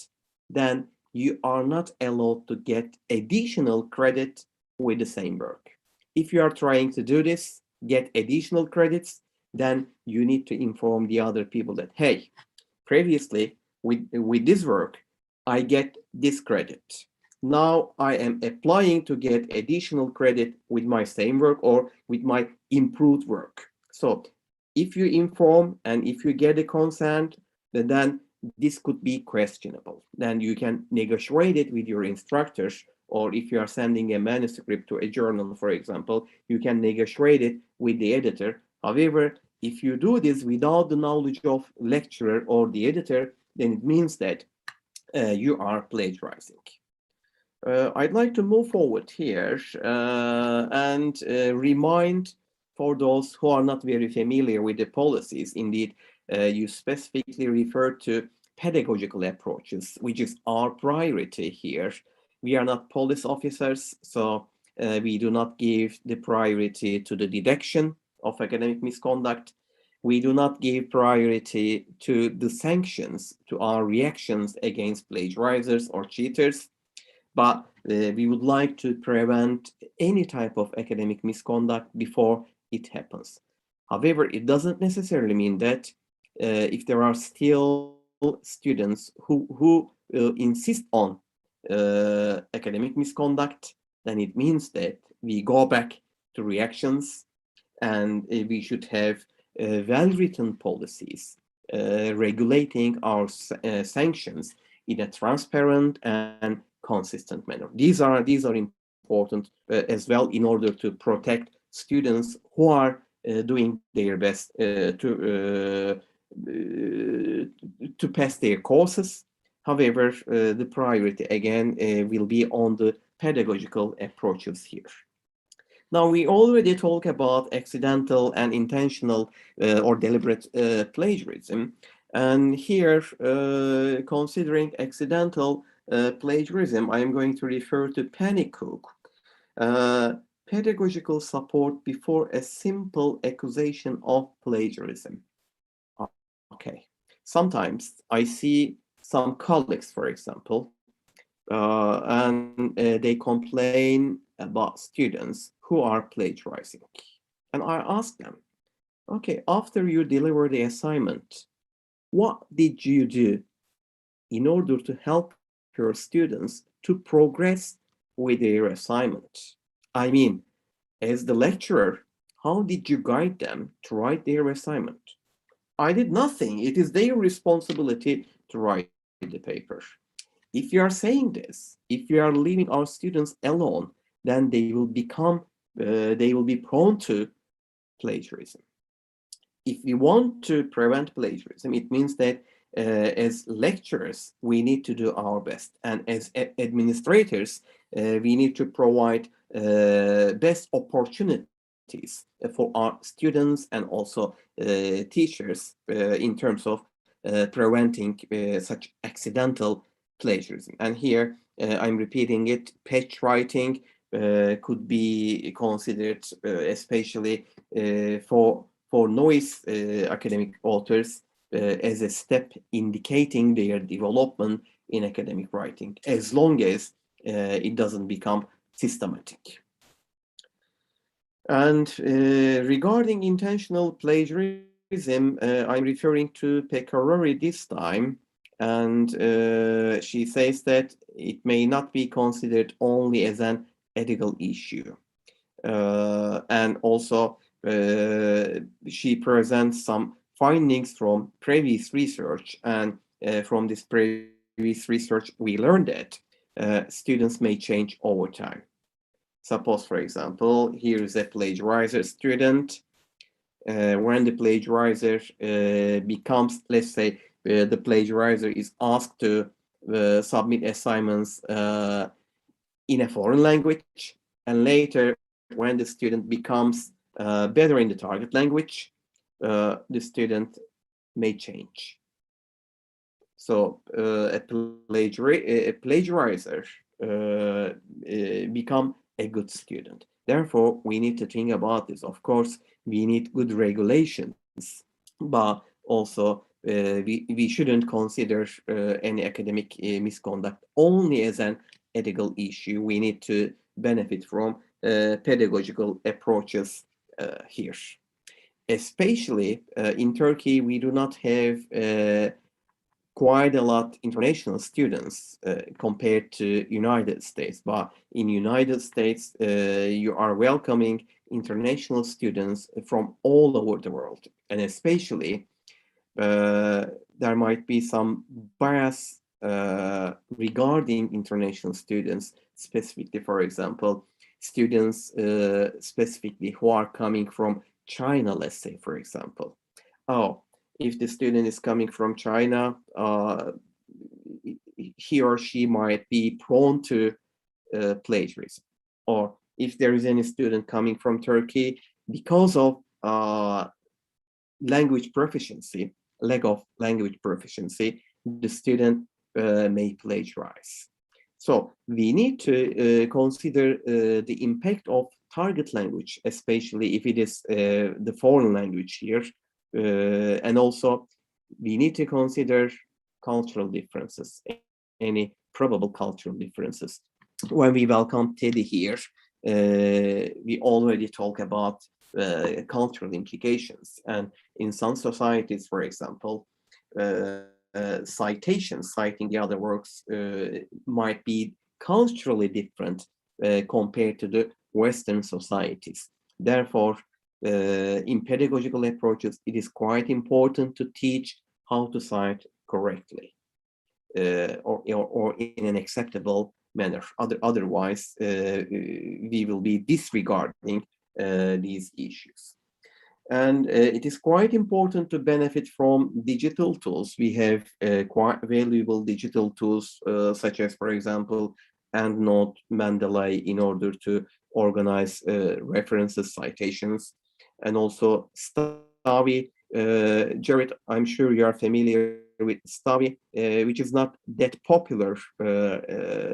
then you are not allowed to get additional credit with the same work. If you are trying to do this, get additional credits, then you need to inform the other people that, hey, previously with this work, I get this credit. Now I am applying to get additional credit with my same work or with my improved work. So if you inform and if you get a consent, then this could be questionable. Then you can negotiate it with your instructors, or if you are sending a manuscript to a journal, for example, you can negotiate it with the editor. However, if you do this without the knowledge of lecturer or the editor, then it means that you are plagiarizing. I'd like to move forward here and remind for those who are not very familiar with the policies. Indeed, you specifically referred to pedagogical approaches, which is our priority here. We are not police officers, so we do not give the priority to the detection of academic misconduct. We do not give priority to the sanctions, to our reactions against plagiarizers or cheaters, but we would like to prevent any type of academic misconduct before it happens. However, it doesn't necessarily mean that if there are still students who insist on academic misconduct, then it means that we go back to reactions, and we should have well-written policies regulating our sanctions in a transparent and consistent manner. These are important as well in order to protect students who are doing their best to pass their courses. However, the priority again will be on the pedagogical approaches here. Now, we already talked about accidental and intentional or deliberate plagiarism. And here, considering accidental plagiarism, I am going to refer to panic hook. Pedagogical support before a simple accusation of plagiarism. Okay. Sometimes I see some colleagues, for example, and they complain about students who are plagiarizing. And I ask them, okay, after you deliver the assignment, what did you do in order to help your students to progress with their assignment? I mean, as the lecturer, how did you guide them to write their assignment? I did nothing. It is their responsibility to write the paper. If you are saying this, if you are leaving our students alone, then they will be prone to plagiarism. If we want to prevent plagiarism, it means that as lecturers, we need to do our best. And as administrators, we need to provide best opportunities for our students and also teachers in terms of preventing such accidental plagiarism. And here I'm repeating it, patch writing could be considered especially for novice academic authors as a step indicating their development in academic writing, as long as it doesn't become systematic. And regarding intentional plagiarism, I'm referring to Pecorari this time, and she says that it may not be considered only as an ethical issue. And also, she presents some findings from previous research, and from this previous research, we learned that students may change over time. Suppose, for example, here is a plagiarizer student. When the plagiarizer becomes, let's say, the plagiarizer is asked to submit assignments in a foreign language, and later, when the student becomes better in the target language, the student may change. So a plagiarizer become a good student. Therefore, we need to think about this. Of course, we need good regulations, but also we shouldn't consider any academic misconduct only as an ethical issue. We need to benefit from pedagogical approaches here. Especially in Turkey, we do not have quite a lot international students compared to United States. But in United States, you are welcoming international students from all over the world. And especially, there might be some bias regarding international students, specifically, for example, students specifically who are coming from China, let's say, for example. Oh, if the student is coming from China, he or she might be prone to plagiarism. Or if there is any student coming from Turkey, because of language proficiency, lack of language proficiency, the student may plagiarize. So we need to consider the impact of target language, especially if it is the foreign language here. And also, we need to consider cultural differences, any probable cultural differences. When we welcome Teddy here, we already talk about cultural implications. And in some societies, for example, citations, citing the other works, might be culturally different compared to the Western societies. Therefore, in pedagogical approaches, it is quite important to teach how to cite correctly or in an acceptable manner. Otherwise, we will be disregarding these issues. And it is quite important to benefit from digital tools. We have quite valuable digital tools, such as, for example, EndNote, Mendeley, in order to organize references, citations, and also Stavi. Jarret, I'm sure you are familiar with Stavi, which is not that popular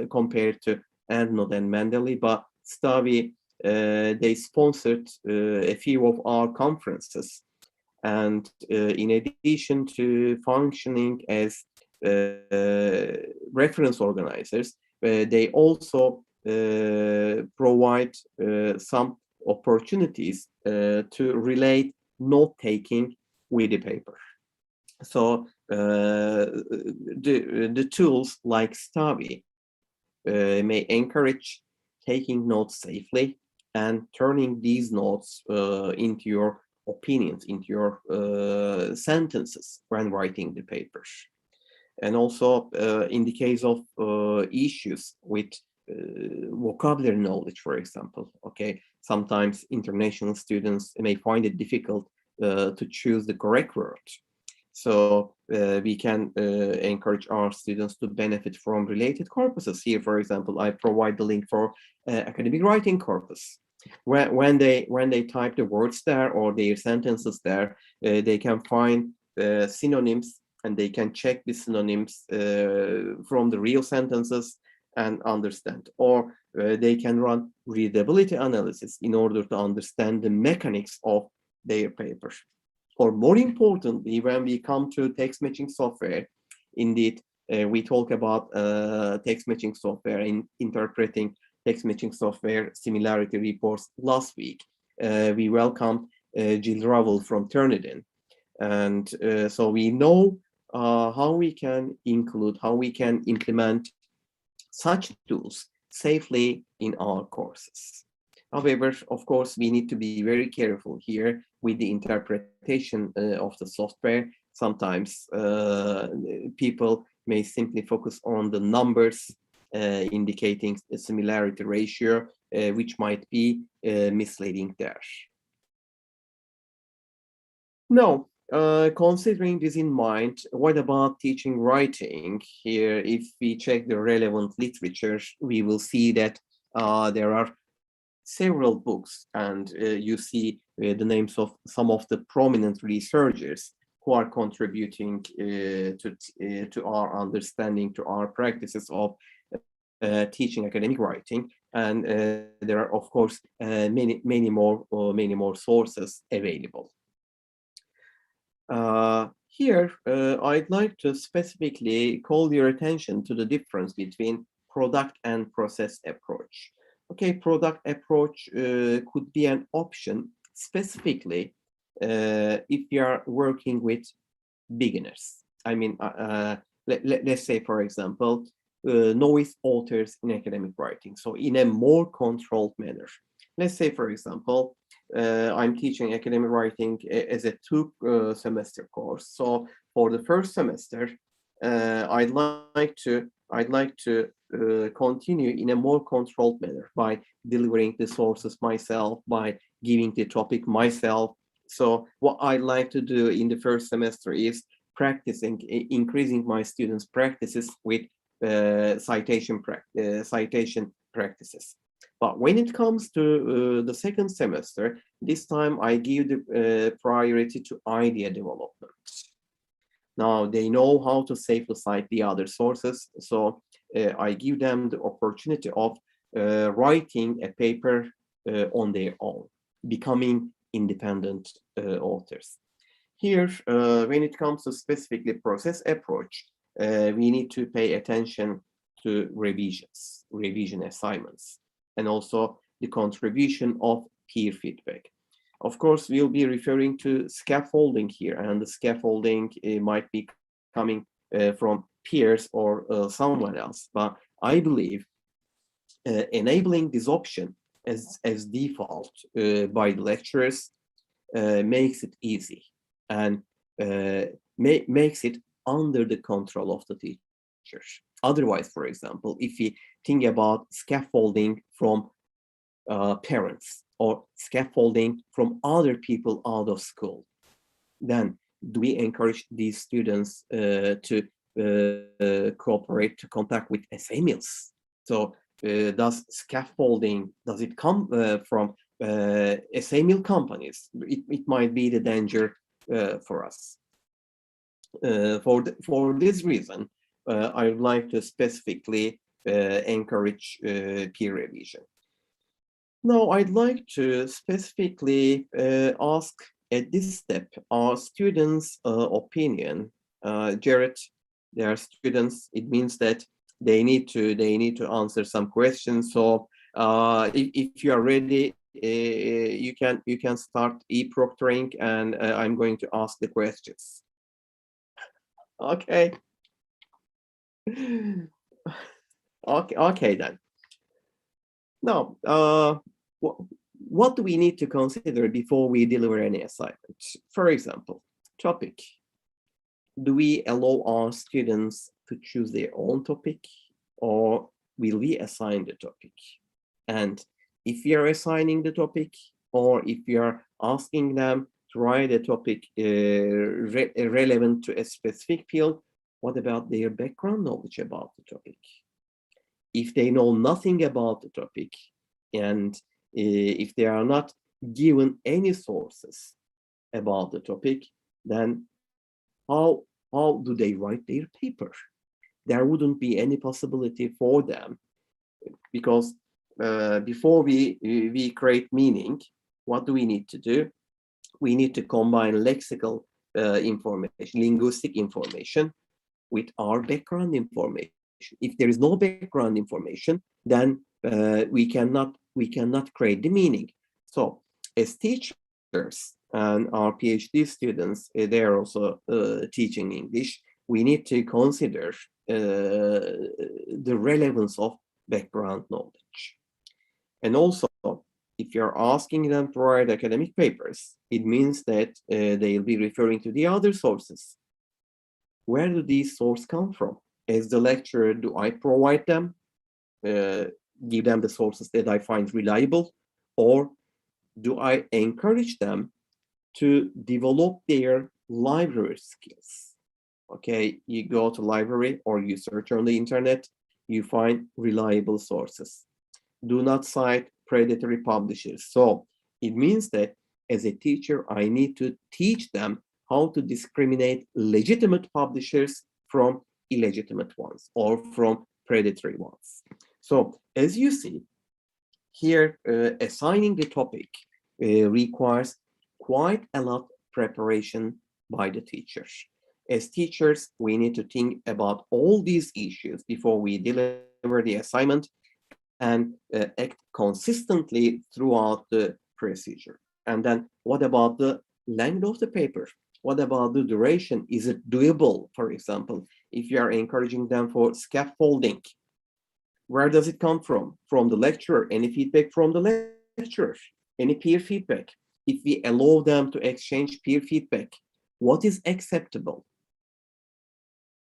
compared to EndNote and Mendeley, but Stavi, they sponsored a few of our conferences. And in addition to functioning as reference organizers, they also provide some opportunities to relate note-taking with the paper. So the tools like Stavi may encourage taking notes safely and turning these notes into your opinions, into your sentences when writing the papers. And also in the case of issues with vocabulary knowledge, for example, okay, sometimes international students may find it difficult to choose the correct word. So we can encourage our students to benefit from related corpuses. Here, for example, I provide the link for academic writing corpus. When they type the words there or their sentences there, they can find synonyms, and they can check the synonyms from the real sentences and understand. Or they can run readability analysis in order to understand the mechanics of their paper. Or more importantly, when we come to text matching software, indeed, we talk about text matching software in interpreting text matching software similarity reports last week. We welcomed Jill Ravel from Turnitin. And so we know how we can include, how we can implement such tools safely in our courses. However, of course, we need to be very careful here with the interpretation of the software. Sometimes people may simply focus on the numbers indicating a similarity ratio, which might be misleading there. Now, considering this in mind, what about teaching writing? Here, if we check the relevant literature, we will see that there are several books, and you see the names of some of the prominent researchers who are contributing to our understanding, to our practices of teaching academic writing. And there are, of course, many more sources available. Here, I'd like to specifically call your attention to the difference between product and process approach. Okay, product approach could be an option specifically if you are working with beginners. I mean, let's say, for example, novice authors in academic writing. So in a more controlled manner. Let's say, for example, I'm teaching academic writing as a two-semester course. So for the first semester, I'd like to continue in a more controlled manner by delivering the sources myself, by giving the topic myself. So what I like to do in the first semester is practicing, increasing my students' practices with citation practices. But when it comes to the second semester, this time I give the priority to idea development. Now they know how to safely cite the other sources, so I give them the opportunity of writing a paper on their own, becoming independent authors. Here, when it comes to specifically process approach, we need to pay attention to revision assignments, and also the contribution of peer feedback. Of course, we'll be referring to scaffolding here, and the scaffolding might be coming from peers or someone else. But I believe enabling this option as default by the lecturers makes it easy and makes it under the control of the teacher. teacher. Otherwise, for example, if we think about scaffolding from parents or scaffolding from other people out of school, then do we encourage these students to cooperate, to contact with essay mills? So does scaffolding, does it come from essay mill companies? It might be the danger for us. For this reason, I would like to specifically encourage peer revision. Now, I'd like to specifically ask at this step our students' opinion. Jarret, they are students. It means that they need to answer some questions. So if you are ready, you can start e-proctoring, and I'm going to ask the questions. Okay. Okay then. Now, what do we need to consider before we deliver any assignment? For example, topic. Do we allow our students to choose their own topic, or will we assign the topic? And if we are assigning the topic, or if we are asking them to write a topic relevant to a specific field, what about their background knowledge about the topic? If they know nothing about the topic, and if they are not given any sources about the topic, then how do they write their paper? There wouldn't be any possibility for them, because before we create meaning, what do we need to do? We need to combine lexical information, linguistic information, with our background information. If there is no background information, then we cannot create the meaning. So as teachers and our PhD students, they are also teaching English, we need to consider the relevance of background knowledge. And also, if you're asking them to write academic papers, it means that they'll be referring to the other sources. Where do these sources come from? As the lecturer, do I provide them, give them the sources that I find reliable, or do I encourage them to develop their library skills? Okay, you go to library or you search on the internet, you find reliable sources. Do not cite predatory publishers. So it means that as a teacher, I need to teach them how to discriminate legitimate publishers from illegitimate ones or from predatory ones. So as you see here, assigning the topic requires quite a lot of preparation by the teachers. As teachers, we need to think about all these issues before we deliver the assignment and act consistently throughout the procedure. And then what about the length of the paper? What about the duration? Is it doable? For example, if you are encouraging them for scaffolding, where does it come from? From the lecturer? Any feedback from the lecturer? Any peer feedback? If we allow them to exchange peer feedback, what is acceptable?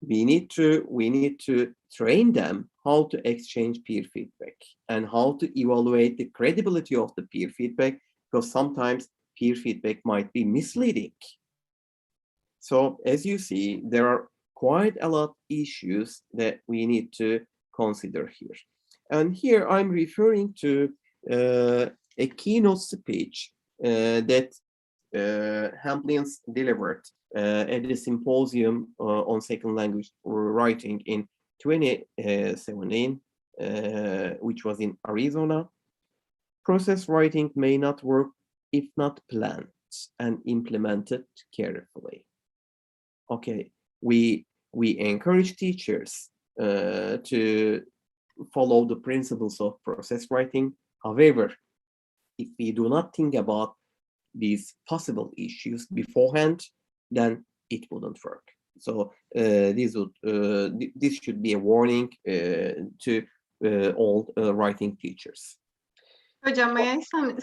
We need to train them how to exchange peer feedback and how to evaluate the credibility of the peer feedback, because sometimes peer feedback might be misleading. So as you see, there are quite a lot of issues that we need to consider here. And here I'm referring to a keynote speech that Hamplins delivered at the symposium on second language writing in 2017, which was in Arizona. Process writing may not work if not planned and implemented carefully. Okay, we encourage teachers to follow the principles of process writing. However, if we do not think about these possible issues beforehand, then it wouldn't work. So this should be a warning to all writing teachers. Hocam, may I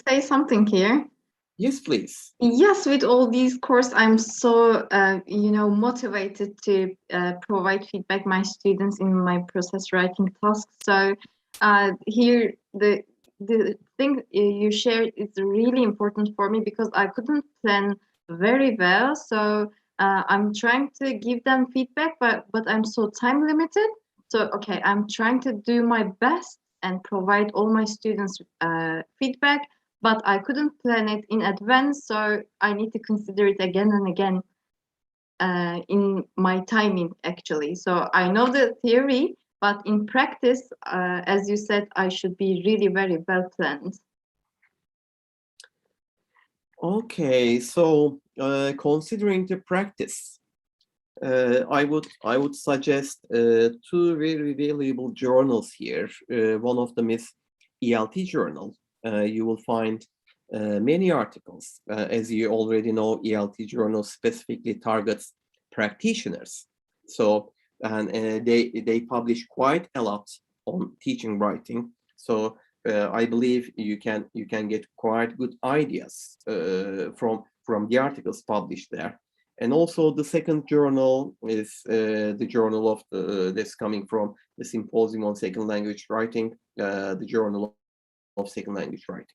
say something here? Yes, please. Yes, with all these courses, I'm so motivated to provide feedback my students in my process writing tasks. So here the thing you shared is really important for me because I couldn't plan very well. So I'm trying to give them feedback, but I'm so time limited. So okay, I'm trying to do my best and provide all my students feedback, but I couldn't plan it in advance, so I need to consider it again and again in my timing, actually. So I know the theory, but in practice, as you said, I should be really very well planned. Okay, so considering the practice, I would suggest two very valuable journals here. One of them is Elt Journal. You will find many articles. As you already know, Elt Journal specifically targets practitioners. So, and they publish quite a lot on teaching writing. So I believe you can get quite good ideas from the articles published there. And also the second journal is the journal of that's coming from the Symposium on Second Language Writing, the Journal of Second Language Writing.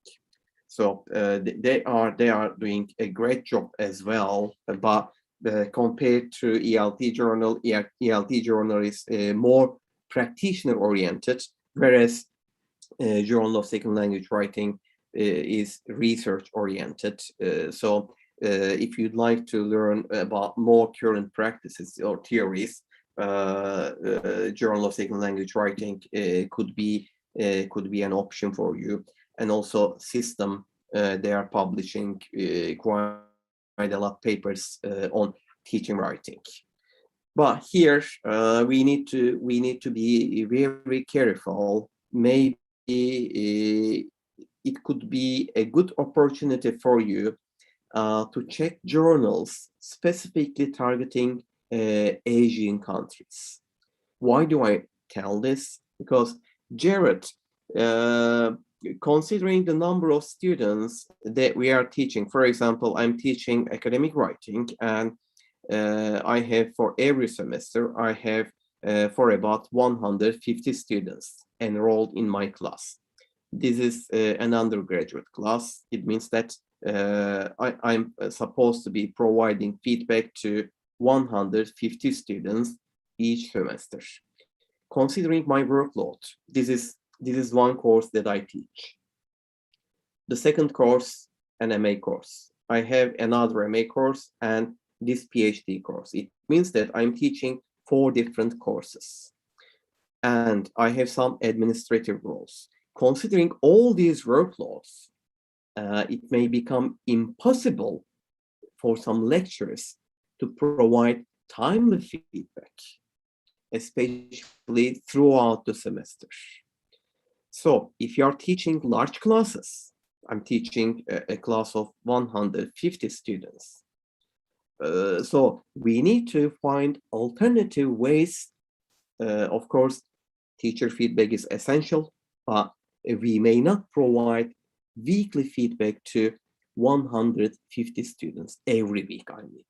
So they are doing a great job as well, but compared to Elt Journal, Elt Journal is more practitioner oriented, whereas Journal of Second Language Writing is research oriented. So if you'd like to learn about more current practices or theories, Journal of Second Language Writing could be an option for you. And also System, they are publishing quite a lot of papers on teaching writing. But here we need to be very careful. Maybe it could be a good opportunity for you to check journals specifically targeting Asian countries. Why do I tell this? Because Jarret, considering the number of students that we are teaching, for example, I'm teaching academic writing, and I have for every semester, I have for about 150 students enrolled in my class. This is an undergraduate class. It means that I'm supposed to be providing feedback to 150 students each semester. Considering my workload, this is one course that I teach. The second course, an MA course. I have another MA course and this PhD course. It means that I'm teaching 4 different courses. And I have some administrative roles. Considering all these workloads, it may become impossible for some lecturers to provide timely feedback, especially throughout the semester. So if you are teaching large classes, I'm teaching a class of 150 students. So we need to find alternative ways. Of course, teacher feedback is essential, but we may not provide weekly feedback to 150 students every week, I mean.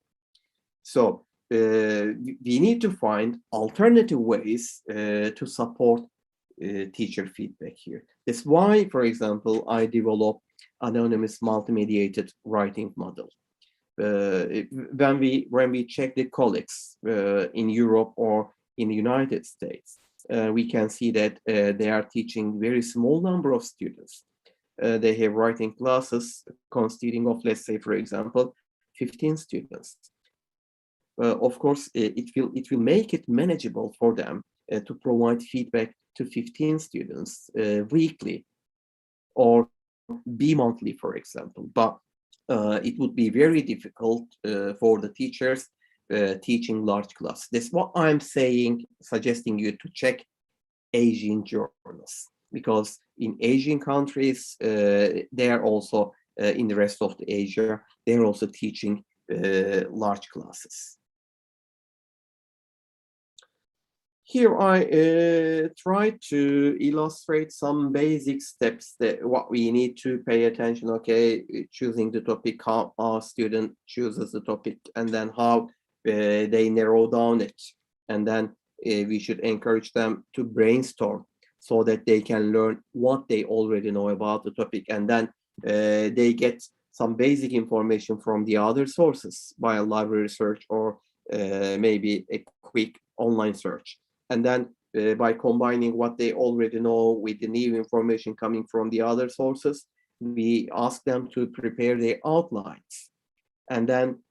So we need to find alternative ways to support teacher feedback here. That's why, for example, I developed anonymous multimediated writing model. When we check the colleagues in Europe or in the United States, we can see that they are teaching very small number of students. They have writing classes consisting of, let's say, for example, 15 students. Of course, it will make it manageable for them to provide feedback to 15 students weekly or bi-monthly, for example. But it would be very difficult for the teachers teaching large class. That's what I'm saying, suggesting you to check Asian journals, because in Asian countries, they are also, in the rest of the Asia, they're also teaching large classes. Here I try to illustrate some basic steps that what we need to pay attention. Okay, choosing the topic, how our student chooses the topic, and then how they narrow down it, and then we should encourage them to brainstorm so that they can learn what they already know about the topic, and then they get some basic information from the other sources by a library search or maybe a quick online search. And then by combining what they already know with the new information coming from the other sources, we ask them to prepare their outlines. And then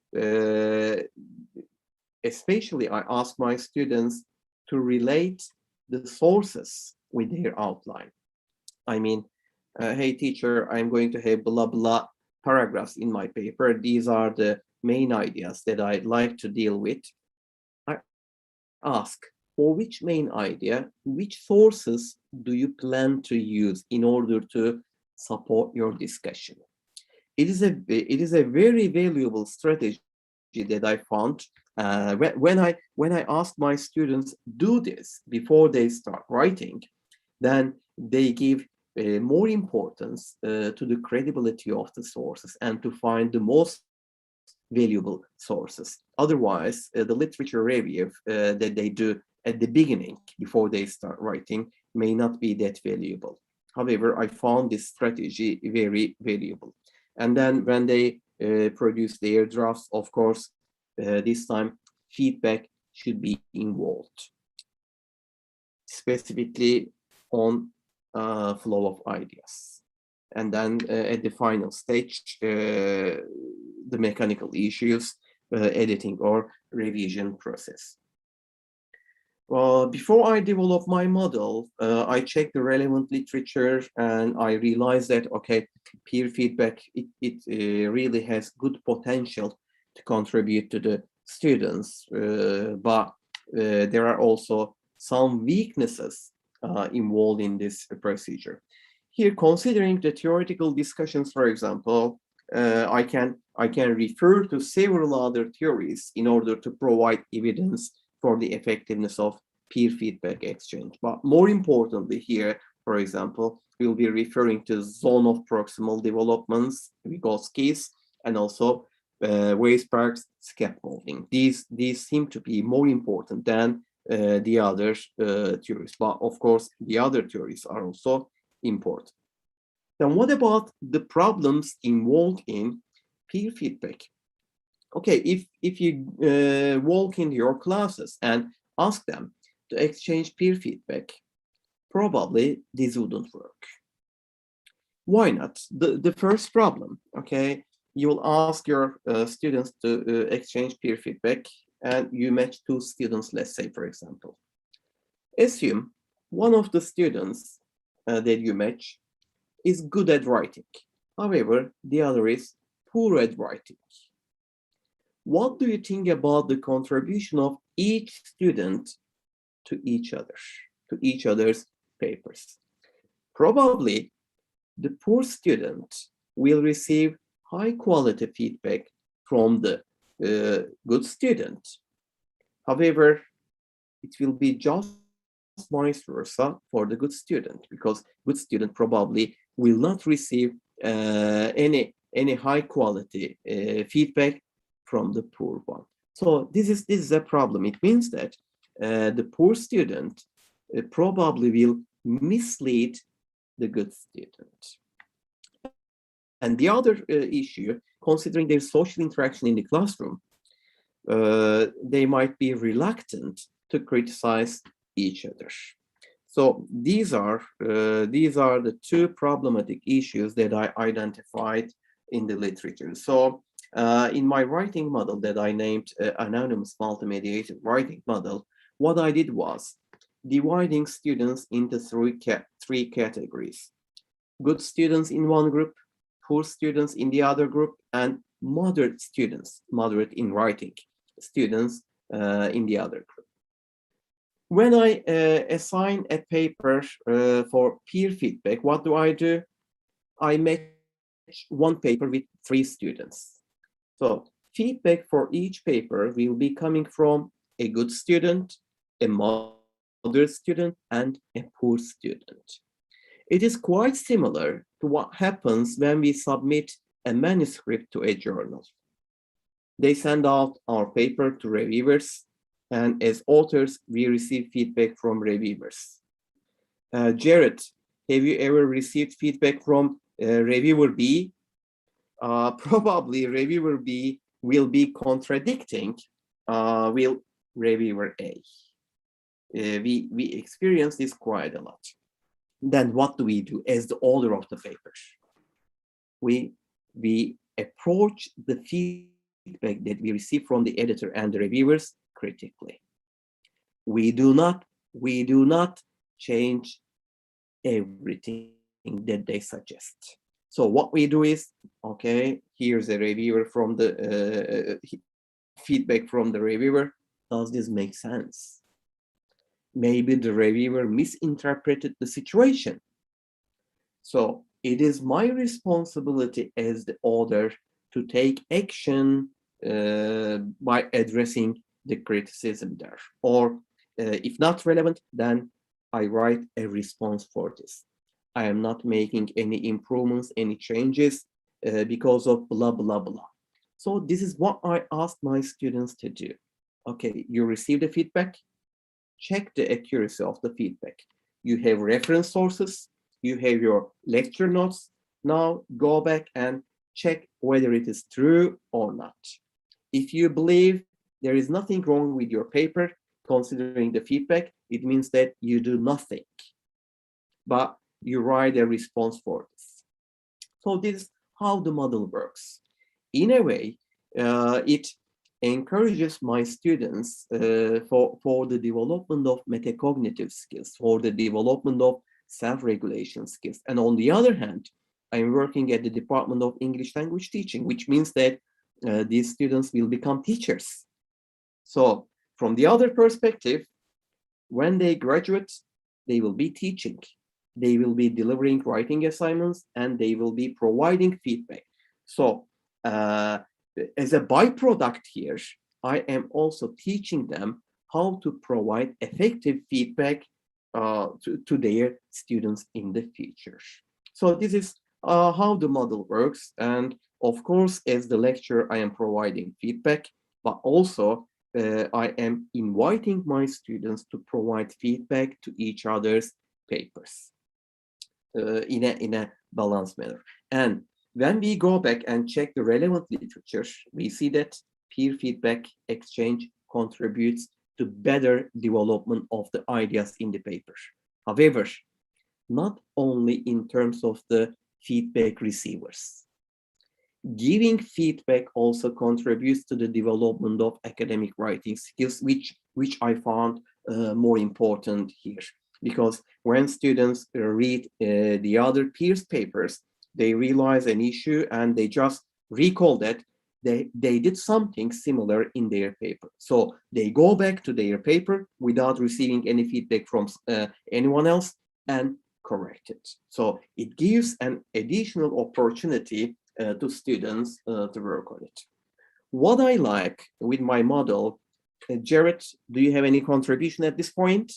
especially I ask my students to relate the sources with their outline. I mean, hey teacher, I'm going to have blah blah paragraphs in my paper. These are the main ideas that I'd like to deal with. I ask, for which main idea, which sources do you plan to use in order to support your discussion? It is a very valuable strategy that I found when I ask my students do this before they start writing, then they give more importance to the credibility of the sources and to find the most valuable sources. Otherwise, the literature review that they do at the beginning before they start writing may not be that valuable. However, I found this strategy very valuable. And then when they produce their drafts, of course, this time feedback should be involved, specifically on flow of ideas. And then at the final stage, the mechanical issues, editing or revision process. Before I develop my model, I check the relevant literature and I realized that, okay, peer feedback, it really has good potential to contribute to the students, but there are also some weaknesses involved in this procedure. Here, considering the theoretical discussions, for example, I can refer to several other theories in order to provide evidence for the effectiveness of peer feedback exchange. But more importantly here, for example, we'll be referring to zone of proximal developments, Vygotsky's, and also Weisberg's scaffolding. These seem to be more important than the other theories, but of course the other theories are also important. Then what about the problems involved in peer feedback? Okay, if you walk into your classes and ask them to exchange peer feedback, probably this wouldn't work. Why not? The first problem, okay, you will ask your students to exchange peer feedback and you match two students, let's say, for example. Assume one of the students that you match is good at writing. However, the other is poor at writing. What do you think about the contribution of each student to each other's papers? Probably the poor student will receive high quality feedback from the good student. However, it will be just vice versa for the good student, because good student probably will not receive any high quality feedback from the poor one. So this is a problem. It means that the poor student probably will mislead the good student. And the other issue, considering their social interaction in the classroom, they might be reluctant to criticize each other. So these are the two problematic issues that I identified in the literature. So in my writing model that I named Anonymous Multimediated Writing Model, what I did was dividing students into three categories: good students in one group, poor students in the other group, and moderate students, moderate in writing students in the other group. When I assign a paper for peer feedback, what do? I match one paper with 3 students. So feedback for each paper will be coming from a good student, a moderate moderate student and a poor student. It is quite similar to what happens when we submit a manuscript to a journal. They send out our paper to reviewers, and as authors, we receive feedback from reviewers. Jarret, have you ever received feedback from reviewer B? Probably reviewer B will be contradicting will reviewer A. We experience this quite a lot. Then what do we do as the author of the paper? We approach the feedback that we receive from the editor and the reviewers critically. We do not change everything that they suggest. So what we do is, okay, here's a reviewer from the feedback from the reviewer. Does this make sense? Maybe the reviewer misinterpreted the situation. So it is my responsibility as the author to take action by addressing the criticism there. Or if not relevant, then I write a response for this. I am not making any improvements, any changes because of blah, blah, blah. So this is what I ask my students to do. Okay, you receive the feedback, check the accuracy of the feedback. You have reference sources, you have your lecture notes. Now go back and check whether it is true or not. If you believe there is nothing wrong with your paper, considering the feedback, it means that you do nothing, but you write a response for this. So this is how the model works. In a way, it encourages my students for the development of metacognitive skills, for the development of self-regulation skills. And on the other hand, I'm working at the Department of English Language Teaching, which means that these students will become teachers. So from the other perspective, when they graduate, they will be teaching. They will be delivering writing assignments, and they will be providing feedback. So as a byproduct here, I am also teaching them how to provide effective feedback to their students in the future. So this is how the model works. And of course, as the lecturer, I am providing feedback, but also I am inviting my students to provide feedback to each other's papers in a balanced manner. And when we go back and check the relevant literature, we see that peer feedback exchange contributes to better development of the ideas in the paper. However, not only in terms of the feedback receivers. Giving feedback also contributes to the development of academic writing skills, which I found more important here. Because when students read the other peers' papers, they realize an issue and they just recall that they did something similar in their paper. So they go back to their paper without receiving any feedback from anyone else and correct it. So it gives an additional opportunity to students to work on it. What I like with my model, Jarret, do you have any contribution at this point?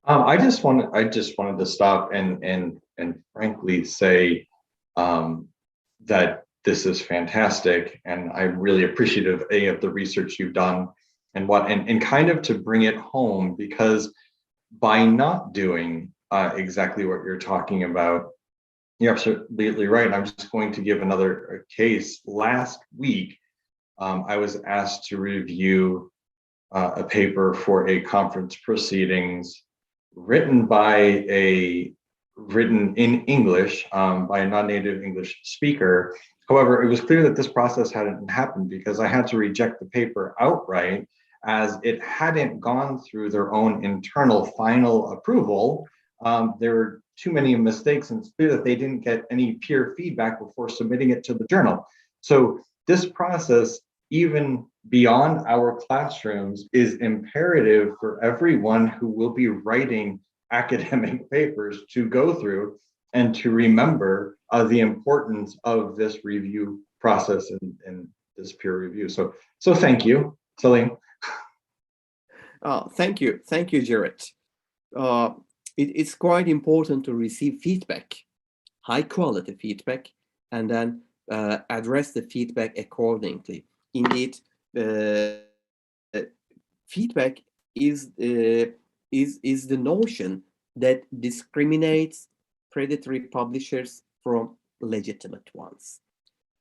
I just wanted to stop and frankly say that this is fantastic, and I'm really appreciative of the research you've done and kind of to bring it home, because by not doing exactly what you're talking about, you're absolutely right. I'm just going to give another case. Last week, I was asked to review a paper for a conference proceedings written in English by a non-native English speaker. However, it was clear that this process hadn't happened because I had to reject the paper outright as it hadn't gone through their own internal final approval. There were too many mistakes, and it's clear that they didn't get any peer feedback before submitting it to the journal. So this process, even beyond our classrooms, is imperative for everyone who will be writing academic papers to go through and to remember the importance of this review process and this peer review. So thank you, Salim. Thank you, Jarret. It's quite important to receive feedback, high quality feedback, and then address the feedback accordingly. Indeed, feedback is the notion that discriminates predatory publishers from legitimate ones.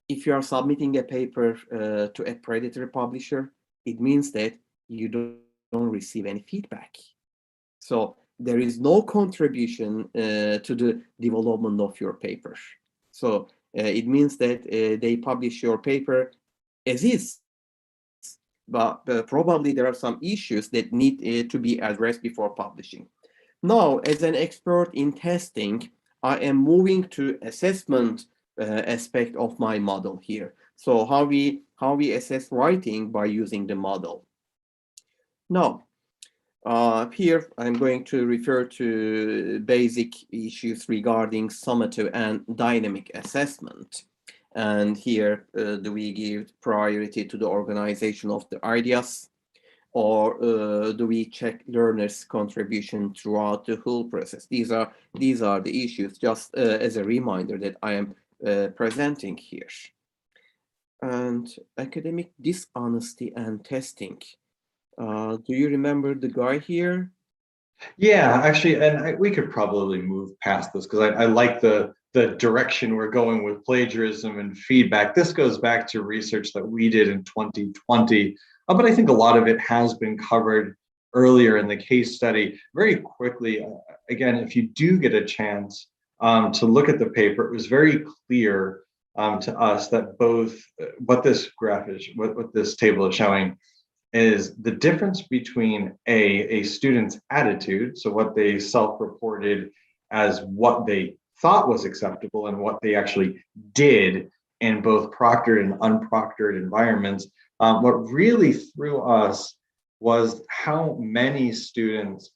If you are submitting a paper to a predatory publisher, it means that you don't receive any feedback. So there is no contribution to the development of your paper. So it means that they publish your paper as is, but probably there are some issues that need to be addressed before publishing. Now, as an expert in testing, I am moving to assessment aspect of my model here. So how we assess writing by using the model. Now, here I'm going to refer to basic issues regarding summative and dynamic assessment. And here, do we give priority to the organization of the ideas, or do we check learners' contribution throughout the whole process? These are the issues, just as a reminder that I am presenting here. And academic dishonesty and testing. Do you remember the guy here? Yeah, actually, and we could probably move past this because I like the direction we're going with plagiarism and feedback. This goes back to research that we did in 2020, but I think a lot of it has been covered earlier in the case study. Very quickly, again, if you do get a chance to look at the paper, it was very clear to us that both what this graph is, what this table is showing, is the difference between a student's attitude, so what they self-reported as what they thought was acceptable and what they actually did in both proctored and unproctored environments. What really threw us was how many students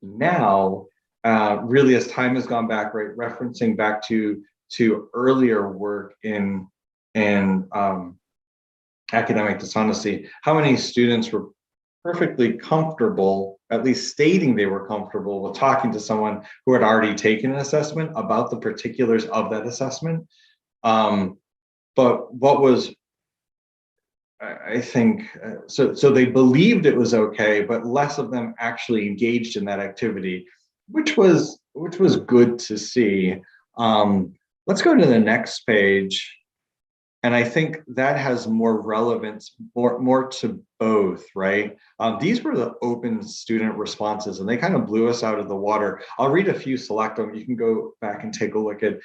now, really as time has gone back, right, referencing back to earlier work in academic dishonesty, how many students were perfectly comfortable, at least stating they were comfortable with talking to someone who had already taken an assessment about the particulars of that assessment. But what was, I think, so they believed it was okay, but less of them actually engaged in that activity, which was good to see. Let's go to the next page. And I think that has more relevance, more to both, right? These were the open student responses, and they kind of blew us out of the water. I'll read a few, select them. You can go back and take a look at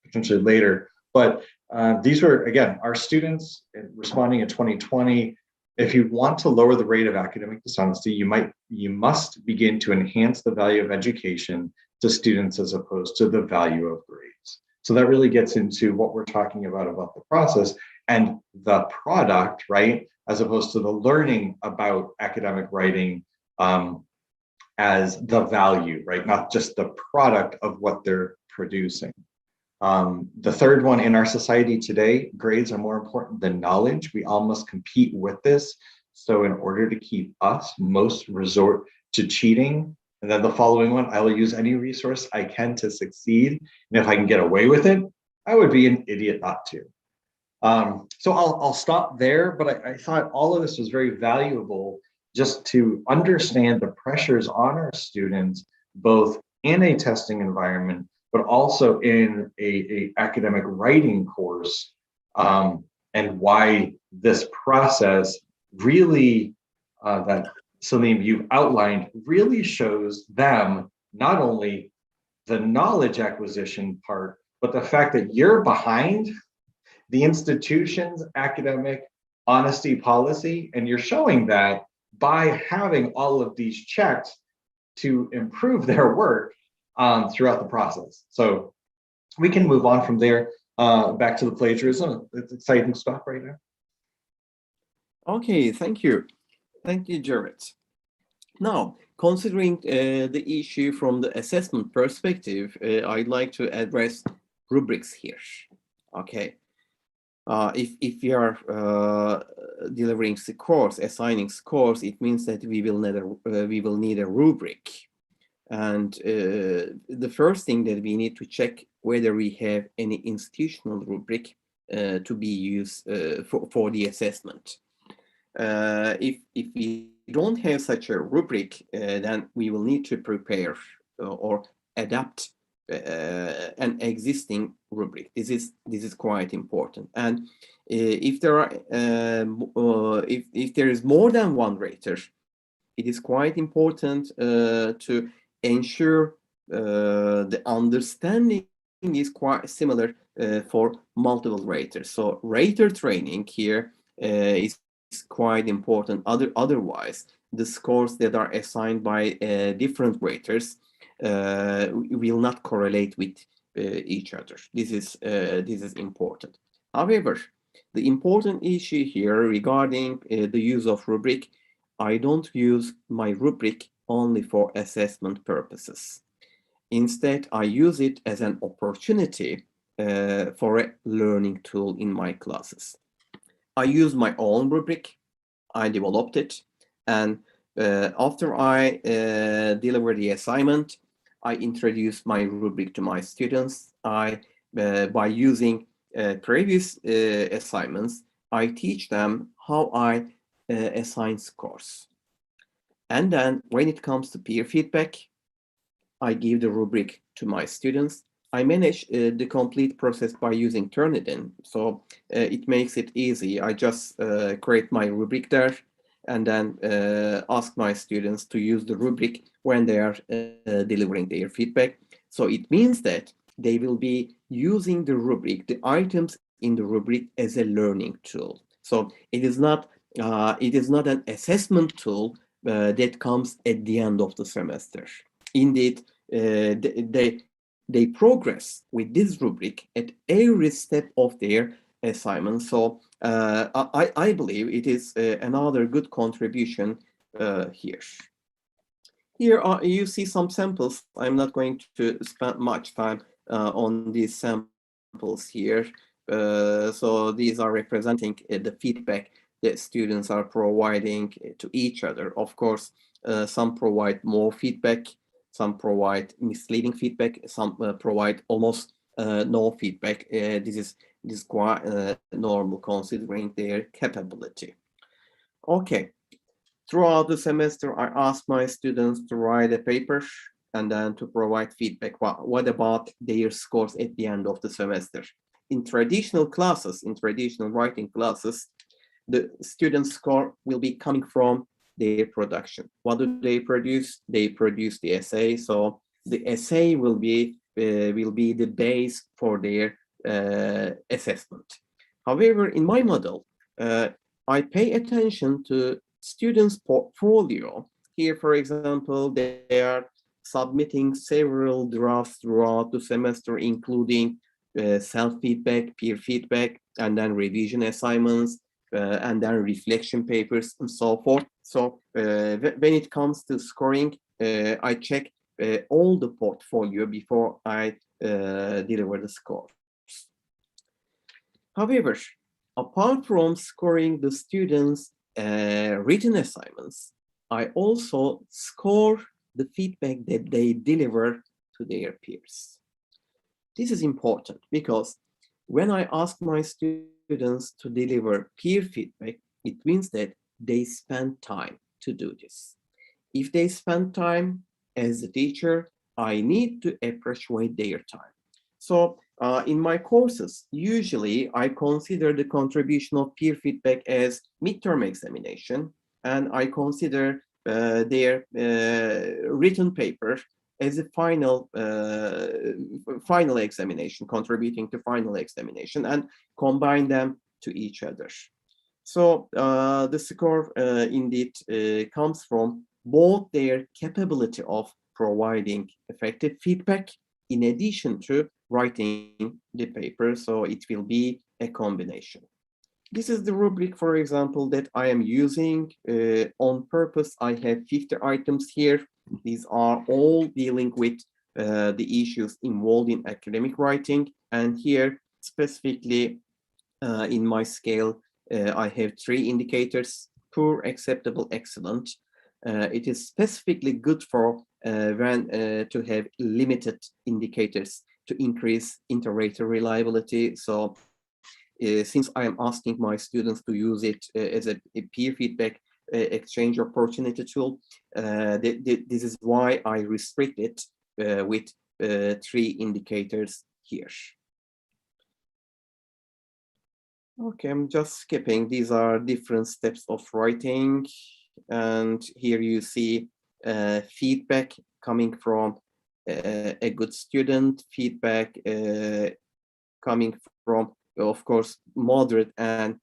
potentially later. But these were, again, our students responding in 2020. If you want to lower the rate of academic dishonesty, you must begin to enhance the value of education to students as opposed to the value of grades. So that really gets into what we're talking about the process and the product, right? As opposed to the learning about academic writing as the value, right? Not just the product of what they're producing. The third one, in our society today, grades are more important than knowledge. We all must compete with this. So in order to keep us, most resort to cheating. And then the following one, I will use any resource I can to succeed. And if I can get away with it, I would be an idiot not to. So I'll stop there, but I thought all of this was very valuable just to understand the pressures on our students, both in a testing environment, but also in a academic writing course, and why this process really, that Salim, you've outlined, really shows them not only the knowledge acquisition part, but the fact that you're behind the institution's academic honesty policy, and you're showing that by having all of these checks to improve their work throughout the process. So we can move on from there back to the plagiarism. It's exciting stuff right now. Okay, thank you. Thank you, Jarret. Now, considering the issue from the assessment perspective, I'd like to address rubrics here. Okay. if we are delivering scores, assigning scores, it means that we will need a rubric. And the first thing that we need to check whether we have any institutional rubric to be used for the assessment. If we don't have such a rubric, then we will need to prepare or adapt an existing rubric. This is quite important. And if there are if there is more than one rater, it is quite important to ensure the understanding is quite similar for multiple raters. So rater training here is quite important. Otherwise, the scores that are assigned by different raters will not correlate with each other. This is important. However, the important issue here regarding the use of rubric, I don't use my rubric only for assessment purposes. Instead, I use it as an opportunity for a learning tool in my classes. I use my own rubric. I developed it, and after I deliver the assignment, I introduce my rubric to my students. By using previous assignments, I teach them how I assign scores. And then when it comes to peer feedback, I give the rubric to my students. I manage the complete process by using Turnitin, so it makes it easy. I just create my rubric there and then ask my students to use the rubric when they are delivering their feedback. So it means that they will be using the rubric, the items in the rubric, as a learning tool. So it is not an assessment tool that comes at the end of the semester. Indeed, they progress with this rubric at every step of their assignment. So I believe it is another good contribution here. Here you see some samples. I'm not going to spend much time on these samples here. So these are representing the feedback that students are providing to each other. Of course, some provide more feedback, some provide misleading feedback, some provide almost no feedback. This is quite normal considering their capability. Okay. Throughout the semester, I ask my students to write a paper and then to provide feedback. What about their scores at the end of the semester? In traditional classes, in traditional writing classes, the student score will be coming from their production. What do they produce? They produce the essay. So the essay will be the base for their assessment. However, in my model, I pay attention to students' portfolio. Here, for example, they are submitting several drafts throughout the semester, including self-feedback, peer feedback, and then revision assignments, and then reflection papers, and so forth. So when it comes to scoring, I check all the portfolio before I deliver the scores. However, apart from scoring the students' written assignments, I also score the feedback that they deliver to their peers. This is important because when I ask my students to deliver peer feedback, it means that they spend time to do this. If they spend time as a teacher, I need to appreciate their time. So in my courses, usually I consider the contribution of peer feedback as midterm examination, and I consider their written paper as a final examination, contributing to final examination, and combine them to each other. So the score indeed comes from both their capability of providing effective feedback in addition to writing the paper, so it will be a combination. This is the rubric, for example, that I am using on purpose. I have 50 items here. These are all dealing with the issues involved in academic writing. And here, specifically, In my scale, I have 3 indicators: poor, acceptable, excellent. It is specifically good for when to have limited indicators to increase inter-rater reliability. So since I am asking my students to use it as a peer feedback exchange opportunity tool, this is why I restrict it with 3 indicators here. Okay, I'm just skipping. These are different steps of writing. And here you see feedback coming from a good student, feedback coming from, of course, moderate and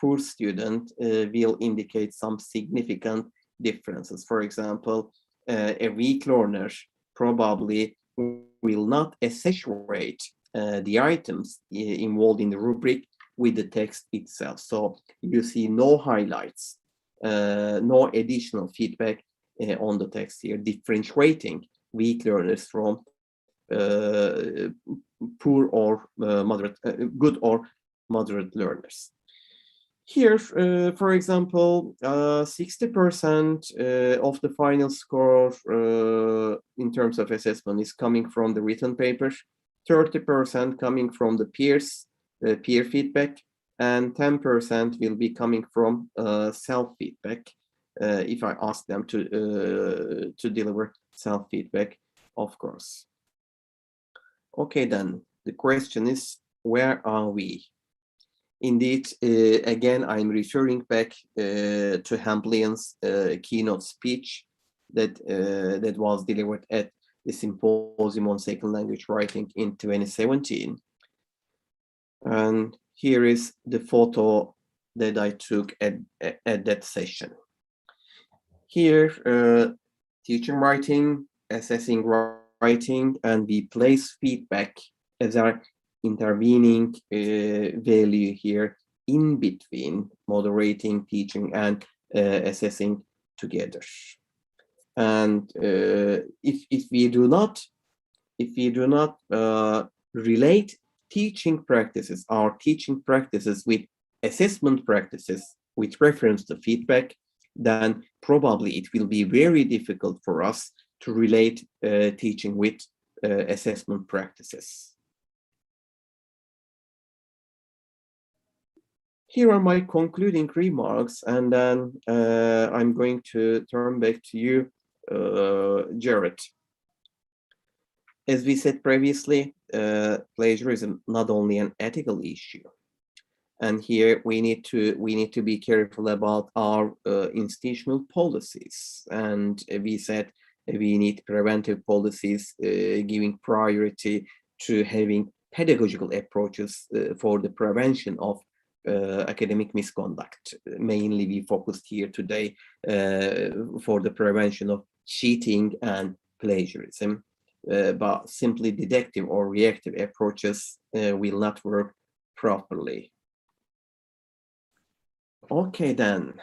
poor student will indicate some significant differences. For example, a weak learner probably will not accentuate the items involved in the rubric with the text itself. So you see no highlights, no additional feedback on the text here, differentiating weak learners from poor or moderate, good or moderate learners. Here, for example, 60% of the final score in terms of assessment is coming from the written paper, 30% coming from the peers, peer feedback, and 10% will be coming from self-feedback if I ask them to deliver self-feedback, of course. Okay, then the question is, where are we? Indeed, again, I'm referring back to Hamblian's keynote speech that was delivered at the Symposium on Second Language Writing in 2017. And here is the photo that I took at that session. Here, teaching writing, assessing writing, and we place feedback as our intervening value here in between moderating, teaching, and assessing together. And if we do not relate teaching practices, our teaching practices with assessment practices with reference to feedback, then probably it will be very difficult for us to relate teaching with assessment practices. Here are my concluding remarks, and then I'm going to turn back to you, Jarret. As we said previously, plagiarism not only an ethical issue, and here we need to be careful about our institutional policies. And we said we need preventive policies, giving priority to having pedagogical approaches for the prevention of academic misconduct. Mainly, we focused here today for the prevention of cheating and plagiarism. But simply deductive or reactive approaches will not work properly. Okay, then.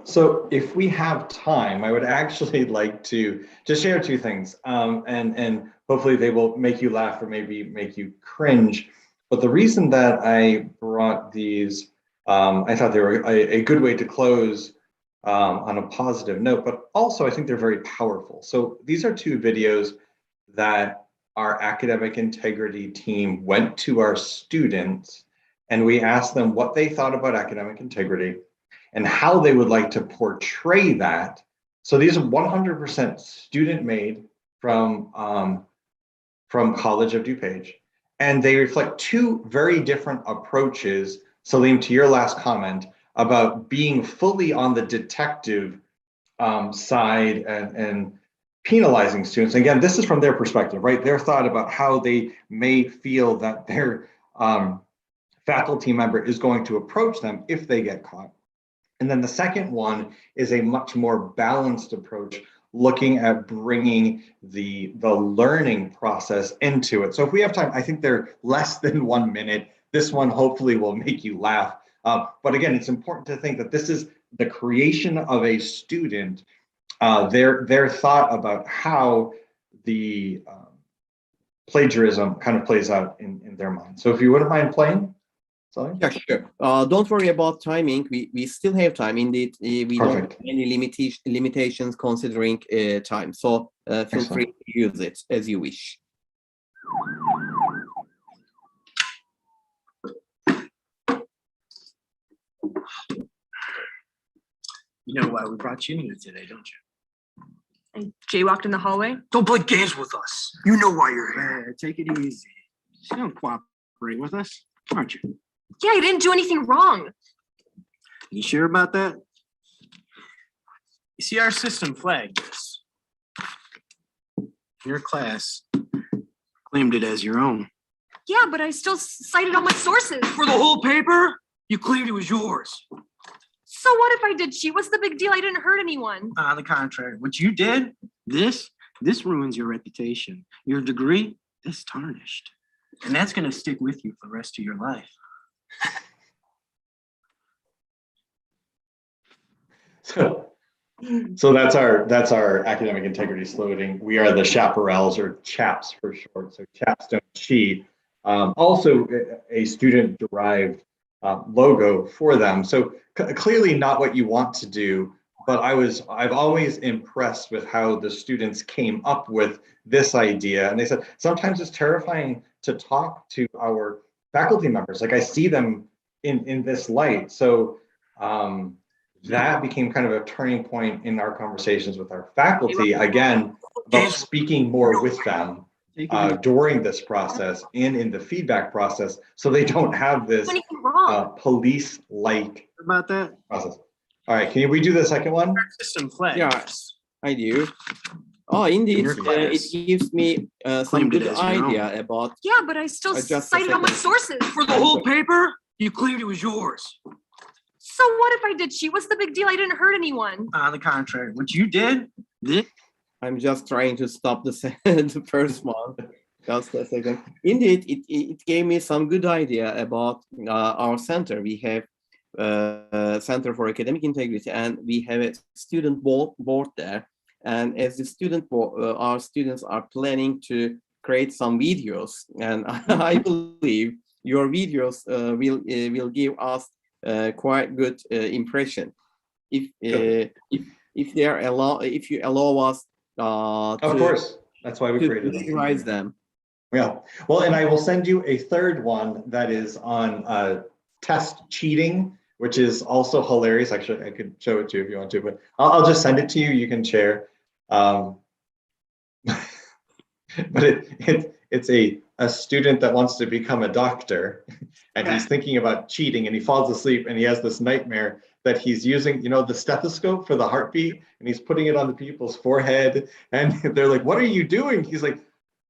So if we have time, I would actually like to just share 2 things, and hopefully they will make you laugh or maybe make you cringe. But the reason that I brought these, I thought they were a good way to close on a positive note, but also I think they're very powerful. So these are 2 videos that our academic integrity team went to our students, and we asked them what they thought about academic integrity and how they would like to portray that. So these are 100% student made from College of DuPage. And they reflect 2 very different approaches, Salim, to your last comment about being fully on the detective side and penalizing students. Again, this is from their perspective, right? Their thought about how they may feel that their faculty member is going to approach them if they get caught. And then the second one is a much more balanced approach, looking at bringing the learning process into it. So if we have time, I think they're less than 1 minute. This one hopefully will make you laugh. But again, it's important to think that this is the creation of a student, their thought about how the plagiarism kind of plays out in their mind. So if you wouldn't mind playing. Sorry? Yeah, sure. Don't worry about timing. We still have time. Indeed, we don't have Perfect. any limitations considering time. So feel Excellent. free to use it as you wish. You know why we brought you here today, don't you? I jaywalked in the hallway. Don't play games with us. You know why you're here. Take it easy. You don't cooperate with us, aren't you? Yeah, I didn't do anything wrong. You sure about that? You see, our system flagged this. Your class claimed it as your own. Yeah, but I still cited all my sources. For the whole paper, you claimed it was yours. So what if I did cheat? What's the big deal? I didn't hurt anyone. On the contrary, what you did, this ruins your reputation. Your degree is tarnished. And that's gonna stick with you for the rest of your life. So that's our academic integrity slogan. We are the chaparrals, or chaps for short. So chaps don't cheat. Also a student derived logo for them. So clearly not what you want to do, but I've always impressed with how the students came up with this idea. And they said sometimes it's terrifying to talk to our faculty members. Like I see them in this light. So that became kind of a turning point in our conversations with our faculty, again, about speaking more with them during this process and in the feedback process, so they don't have this Anything wrong? police-like About that? process. All right, can we do the second one? System flagged. Yeah, I do. Oh, indeed, Your class it gives me some claimed it good as your own. idea about. Yeah, but I still Just a cited all my second. sources. For the whole paper, you claimed it was yours. So what if I did cheat? What's the big deal? I didn't hurt anyone. On the contrary, what you did, this. I'm just trying to stop the the first one. Just a second. Indeed, it gave me some good idea about our center. We have Center for Academic Integrity, and we have a student board there. And as the student board, our students are planning to create some videos, and I believe your videos will give us quite good impression. If you allow us Of to, course, that's why we to created them. visualize them. Yeah, well, and I will send you a third one that is on test cheating, which is also hilarious. Actually, I could show it to you if you want to, but I'll just send it to you. You can share. But it's a student that wants to become a doctor, and he's thinking about cheating, and he falls asleep, and he has this nightmare that he's using, the stethoscope for the heartbeat, and he's putting it on the people's forehead, and they're like, "What are you doing?" He's like,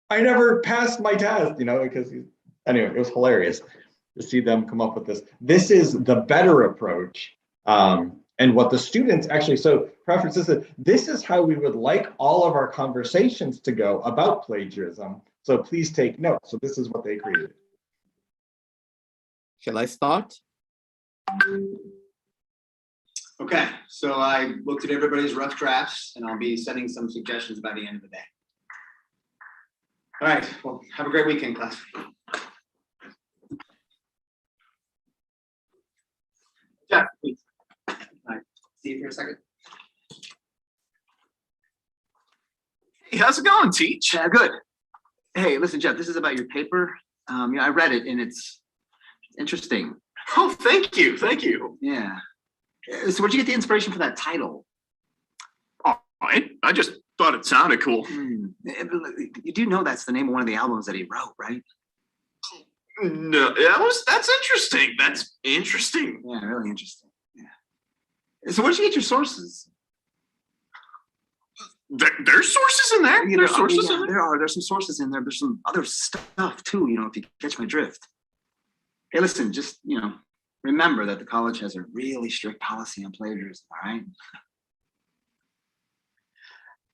"I never passed my test," because anyway, it was hilarious to see them come up with this. This is the better approach. And what the students actually, so preferences, this is how we would like all of our conversations to go about plagiarism. So please take note. So this is what they created. Shall I start? Okay, so I looked at everybody's rough drafts, and I'll be sending some suggestions by the end of the day. All right, well, have a great weekend, class. Jeff, please. Can I see you for a second? Hey, how's it going, Teach? Yeah, good. Hey, listen, Jeff, this is about your paper. I read it, and it's interesting. Oh, thank you, thank you. Yeah. So where'd you get the inspiration for that title? Oh, I just thought it sounded cool. You do know that's the name of one of the albums that he wrote, right? No, that's interesting. That's interesting. Yeah, really interesting. Yeah. So where'd you get your sources? There's sources in there. Yeah, There's sources in there. There are. There's some sources in there. There's some other stuff too, if you catch my drift. Hey, listen, just, remember that the college has a really strict policy on plagiarism, all right?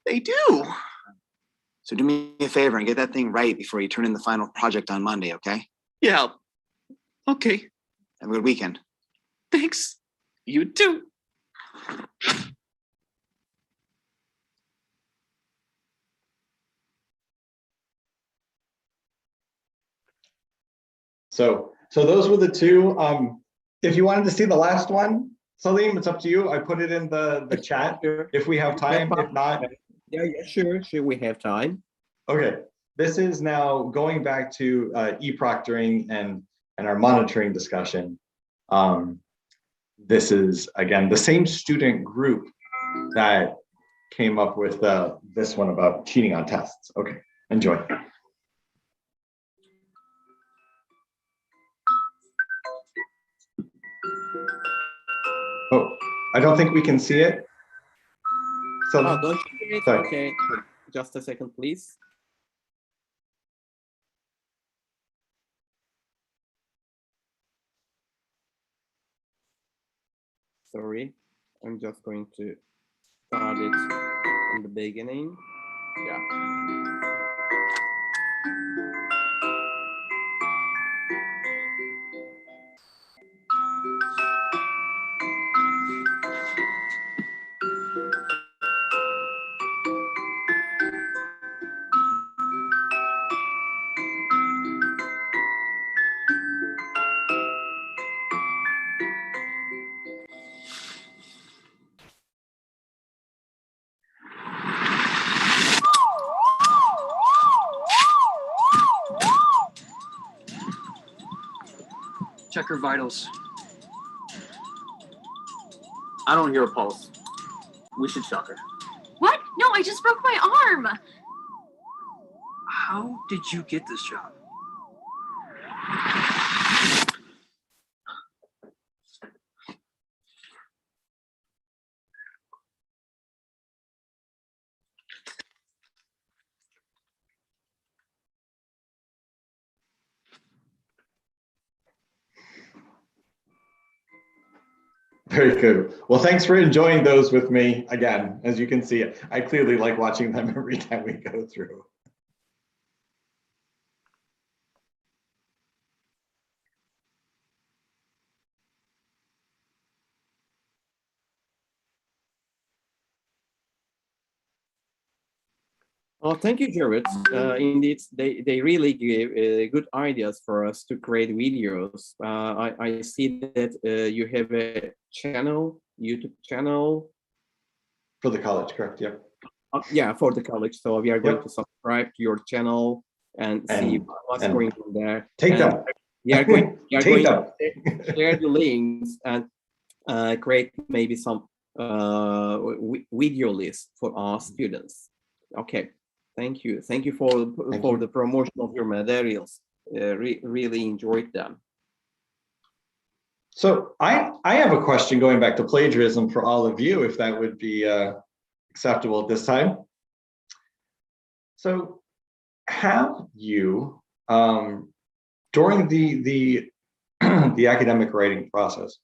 They do. So do me a favor and get that thing right before you turn in the final project on Monday, okay? Yeah. Okay. Have a good weekend. Thanks. You too. So So those were the two. If you wanted to see the last one, Salim, it's up to you. I put it in the chat Sure. if we have time. If not, Yeah, sure, we have time. okay. This is now going back to e-proctoring and our monitoring discussion. This is, again, the same student group that came up with this one about cheating on tests. Okay, enjoy. Oh, I don't think we can see it. So, Oh, don't you see it? sorry. Okay, just a second, please. Sorry, I'm just going to start it from the beginning. Yeah. Check her vitals. I don't hear a pulse. We should shock her. What? No, I just broke my arm. How did you get this job? Very good. Well, thanks for enjoying those with me. Again, as you can see, I clearly like watching them every time we go through. Oh, thank you, Jarret. Indeed, they really give good ideas for us to create videos. I see that you have a channel, YouTube channel. For the college, correct? Yep. Yeah, for the college. So we are going Yep. to subscribe to your channel and see what's and going on there. Take And them. We are going, Take them. to share the links and create maybe some video list for our students. Okay. Thank you. Thank you for the promotion of your materials. Really enjoyed them. So I have a question going back to plagiarism for all of you, if that would be acceptable at this time. So have you, during the the academic writing process,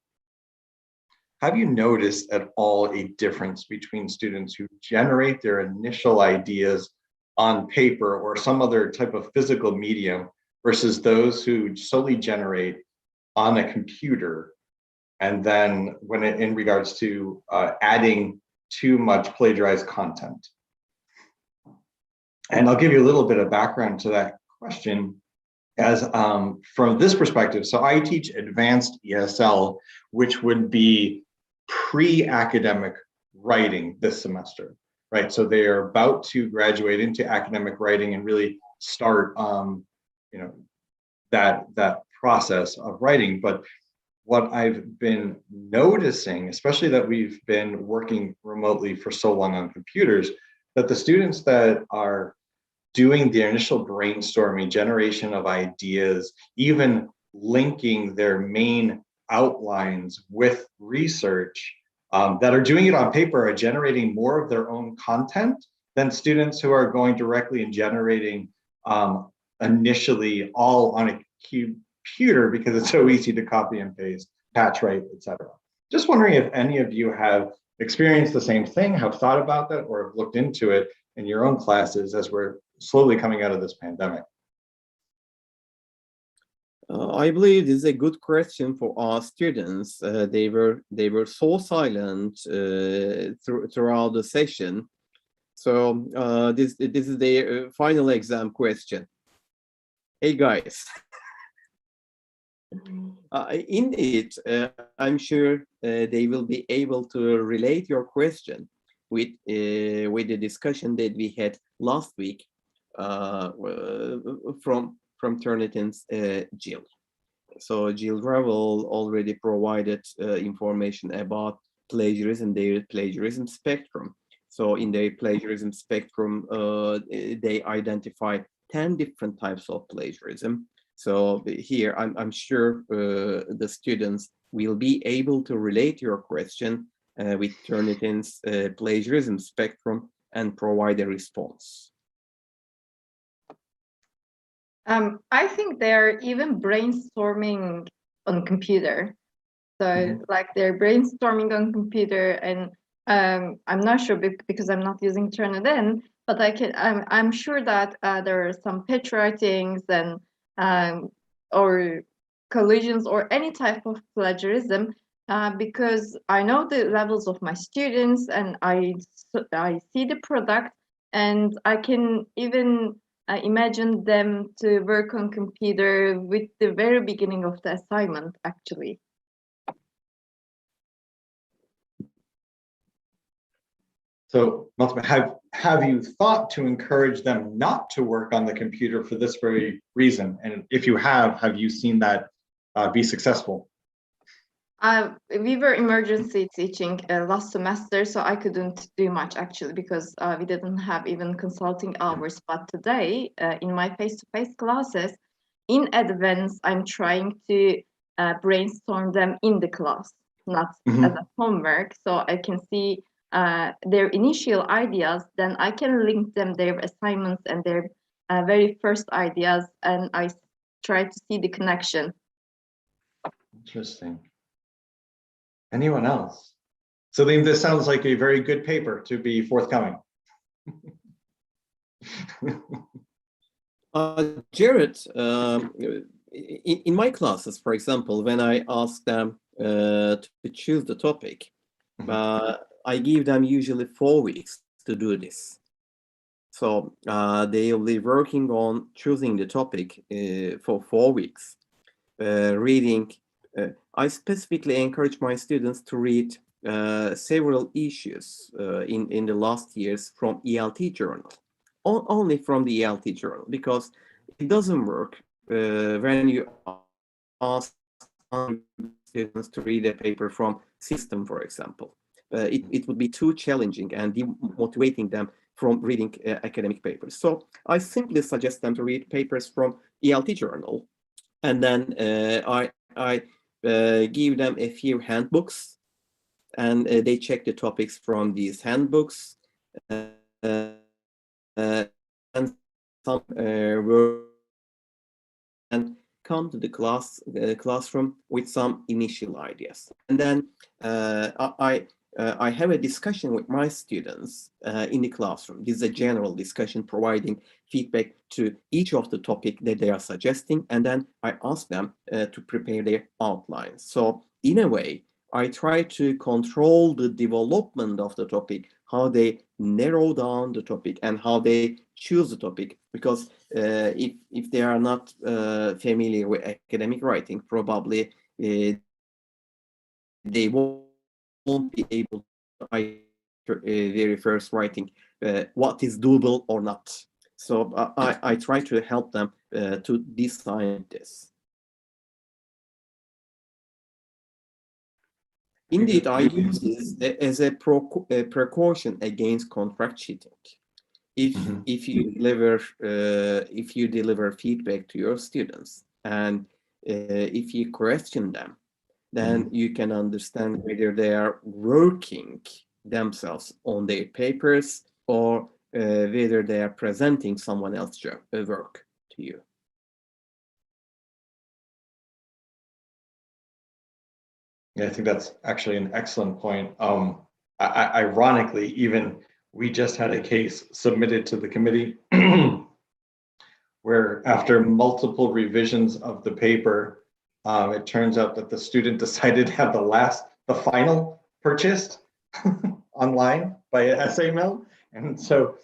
have you noticed at all a difference between students who generate their initial ideas on paper or some other type of physical medium versus those who solely generate on a computer, and then when in regards to adding too much plagiarized content? And I'll give you a little bit of background to that question as from this perspective. So I teach advanced ESL, which would be pre-academic writing this semester, right? So they are about to graduate into academic writing and really start, you know, that process of writing. But what I've been noticing, especially that we've been working remotely for so long on computers, that the students that are doing the initial brainstorming, generation of ideas, even linking their main outlines with research, that are doing it on paper are generating more of their own content than students who are going directly and generating initially all on a computer because it's so easy to copy and paste, patch write, etc. Just wondering if any of you have experienced the same thing, have thought about that, or have looked into it in your own classes as we're slowly coming out of this pandemic. I believe this is a good question for our students. They were so silent throughout the session. So this is the final exam question. Hey guys, Indeed, I'm sure they will be able to relate your question with the discussion that we had last week from Turnitin's Jill. So Jill Gravel already provided information about plagiarism, their plagiarism spectrum. So in their plagiarism spectrum, they identify 10 different types of plagiarism. So here, I'm sure the students will be able to relate your question with Turnitin's plagiarism spectrum and provide a response. I think they're even brainstorming on computer. So like they're brainstorming on computer, and I'm not sure because I'm not using Turnitin, but I'm sure that there are some pitch writings and or collisions or any type of plagiarism because I know the levels of my students and I see the product, and I can even imagine them to work on computer with the very beginning of the assignment actually. So, have you thought to encourage them not to work on the computer for this very reason? And if you have you seen that be successful? We were emergency teaching last semester, so I couldn't do much actually because we didn't have even consulting hours. But today, in my face-to-face classes, in advance, I'm trying to brainstorm them in the class, not as a homework, so I can see their initial ideas, then I can link them their assignments and their very first ideas, and I try to see the connection. Interesting. Anyone else? So then this sounds like a very good paper to be forthcoming. Jarret, in my classes, for example, when I ask them to choose the topic, I give them usually 4 weeks to do this. So they will be working on choosing the topic for 4 weeks. Reading, I specifically encourage my students to read several issues in the last years from Elt Journal, only from the Elt Journal, because it doesn't work when you ask students to read a paper from system, for example. It would be too challenging and demotivating them from reading academic papers. So I simply suggest them to read papers from Elt Journal, and then I give them a few handbooks, and they check the topics from these handbooks, and some work, and come to the classroom with some initial ideas. And then I have a discussion with my students in the classroom. This is a general discussion, providing feedback to each of the topic that they are suggesting, and then I ask them to prepare their outlines. So in a way, I try to control the development of the topic, how they narrow down the topic and how they choose the topic, because if they are not familiar with academic writing, probably they won't be able to write very first writing what is doable or not. So I try to help them to decide this. Indeed, I use this as a precaution against contract cheating. If you deliver feedback to your students, and if you question them, then you can understand whether they are working themselves on their papers or whether they are presenting someone else's work to you. Yeah, I think that's actually an excellent point. Ironically, even we just had a case submitted to the committee where after multiple revisions of the paper, it turns out that the student decided to have the final purchased online by an essay mill. And so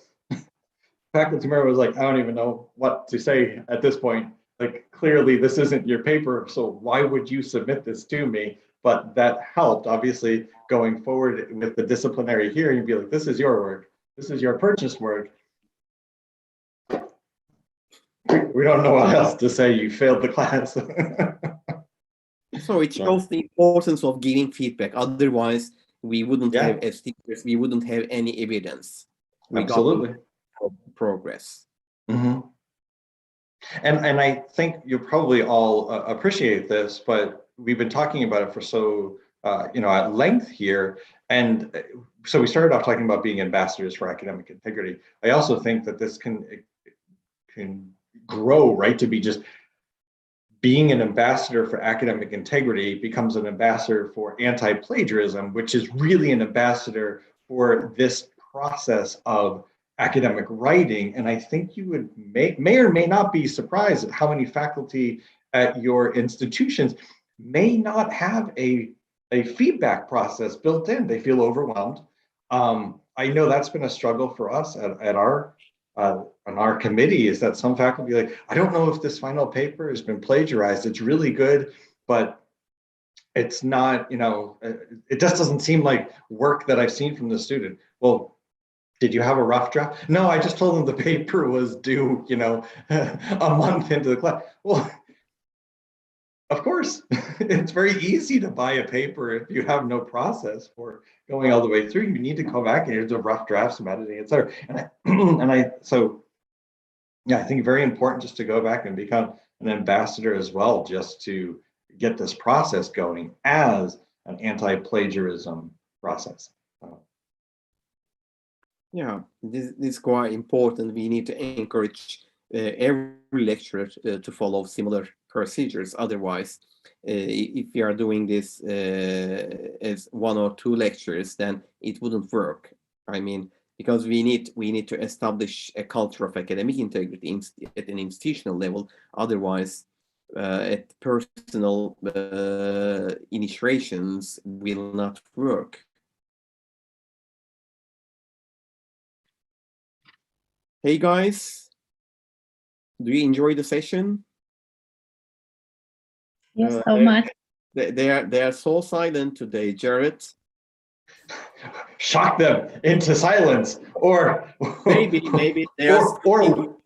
faculty member was like, I don't even know what to say at this point. like, clearly this isn't your paper, so why would you submit this to me? But that helped, obviously, going forward with the disciplinary hearing, you'd be like, this is your work, this is your purchase work. We don't know what else to say, you failed the class. So it shows the importance of giving feedback. Otherwise, we wouldn't have, as teachers, we wouldn't have any evidence regarding progress. Mm-hmm. And I think you probably all appreciate this, but we've been talking about it for so at length here. And so we started off talking about being ambassadors for academic integrity. I also think that this can grow, right, to be just being an ambassador for academic integrity becomes an ambassador for anti-plagiarism, which is really an ambassador for this process of academic writing. And I think you would may or may not be surprised at how many faculty at your institutions may not have a feedback process built in. They feel overwhelmed. I know that's been a struggle for us at our on our committee, is that some faculty are like, I don't know if this final paper has been plagiarized. It's really good, but it's not, it just doesn't seem like work that I've seen from the student. Well, did you have a rough draft? No, I just told them the paper was due, a month into the class. Well, of course, it's very easy to buy a paper if you have no process for going all the way through. You need to go back and here's a rough draft, some editing, et cetera. I think very important just to go back and become an ambassador as well, just to get this process going as an anti-plagiarism process. Yeah, this is quite important. We need to encourage every lecturer to follow similar procedures. Otherwise, if we are doing this as one or two lectures, then it wouldn't work. I mean, because we need to establish a culture of academic integrity at an institutional level. Otherwise, at personal initiations will not work. Hey guys, do you enjoy the session? Yes, so much. They are so silent today, Jarret. Shock them into silence, or maybe they are or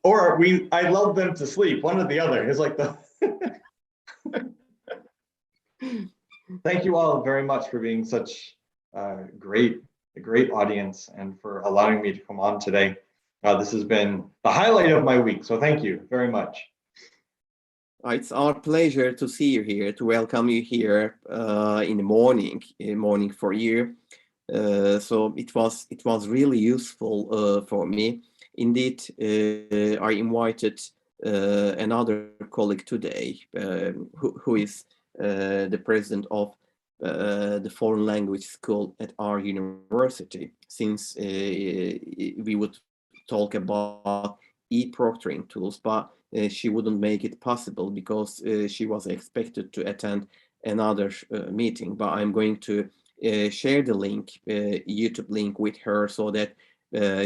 I lulled them to sleep. One or the other is like the. Thank you all very much for being such a great audience and for allowing me to come on today. This has been the highlight of my week, so thank you very much. It's our pleasure to see you here, to welcome you here in the morning for you. So it was really useful for me. Indeed, I invited another colleague today, who is the president of the foreign language school at our university, since we would talk about e-proctoring tools, but she wouldn't make it possible because she was expected to attend another meeting. But I'm going to share the link, YouTube link, with her so that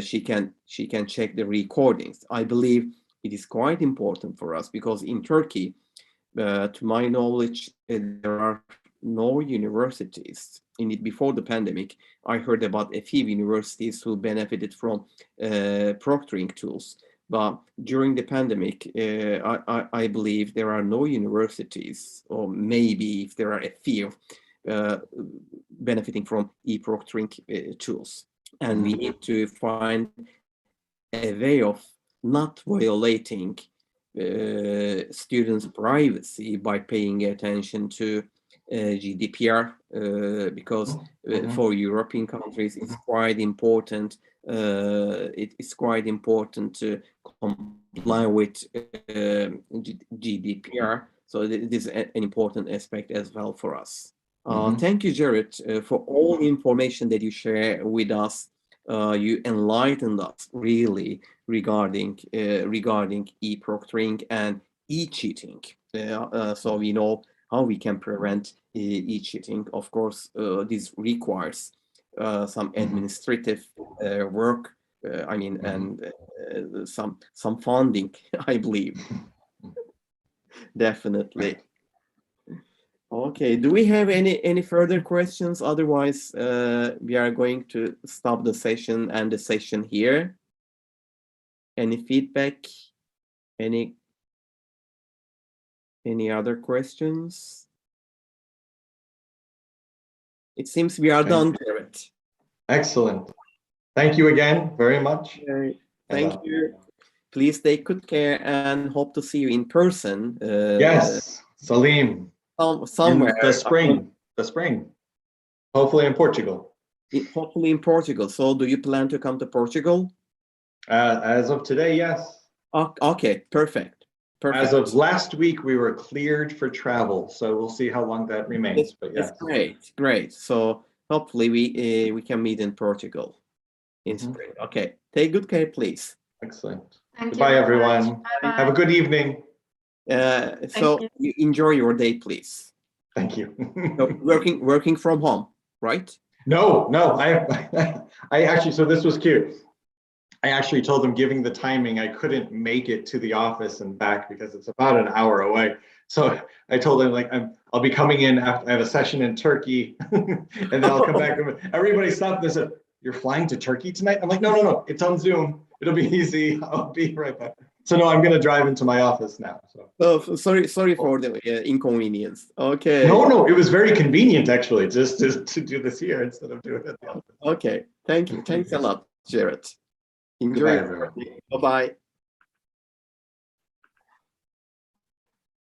she can check the recordings. I believe it is quite important for us because in Turkey, to my knowledge, there are no universities. Indeed, before the pandemic, I heard about a few universities who benefited from proctoring tools. But during the pandemic, I believe there are no universities, or maybe if there are a few, benefiting from e-proctoring tools. And we need to find a way of not violating students' privacy by paying attention to GDPR, because for European countries it's quite important. It is quite important to comply with GDPR. So this is an important aspect as well for us. Thank you, Jarret, for all the information that you share with us. You enlightened us really regarding e-proctoring and e-cheating. So we know how we can prevent e-cheating. Of course, this requires some administrative work. I mean, and some funding, I believe. Definitely. Okay, do we have any further questions? Otherwise, we are going to stop the session and the session here. Any feedback? Any other questions? It seems we are done, Jarret. Excellent. Thank you again very much. Okay, thank you. Please take good care and hope to see you in person. Yes, Salim. Somewhere. In the spring. Hopefully in Portugal. Hopefully in Portugal. So do you plan to come to Portugal? As of today, yes. Okay, perfect. Perfect. As of last week, we were cleared for travel, so we'll see how long that remains. But yes. That's great. So hopefully we can meet in Portugal in spring. Okay, take good care, please. Excellent. Thank you Goodbye, very everyone. much. Bye-bye. Have a good evening. So you enjoy your day, please. Thank you. So working from home, right? No, I actually, so this was cute. I actually told them, giving the timing, I couldn't make it to the office and back because it's about an hour away. So I told them, like, I'll be coming in after I have a session in Turkey, and then I'll come back. Everybody stopped and said, "You're flying to Turkey tonight?" I'm like, no, it's on Zoom. It'll be easy. I'll be right back. So no, I'm gonna drive into my office now. So. Oh, sorry for the inconvenience. Okay. No, it was very convenient actually, just to do this here instead of doing it at the office. Okay, thank you. Thanks a lot, Jarret. Enjoy. Goodbye, everyone. Bye-bye.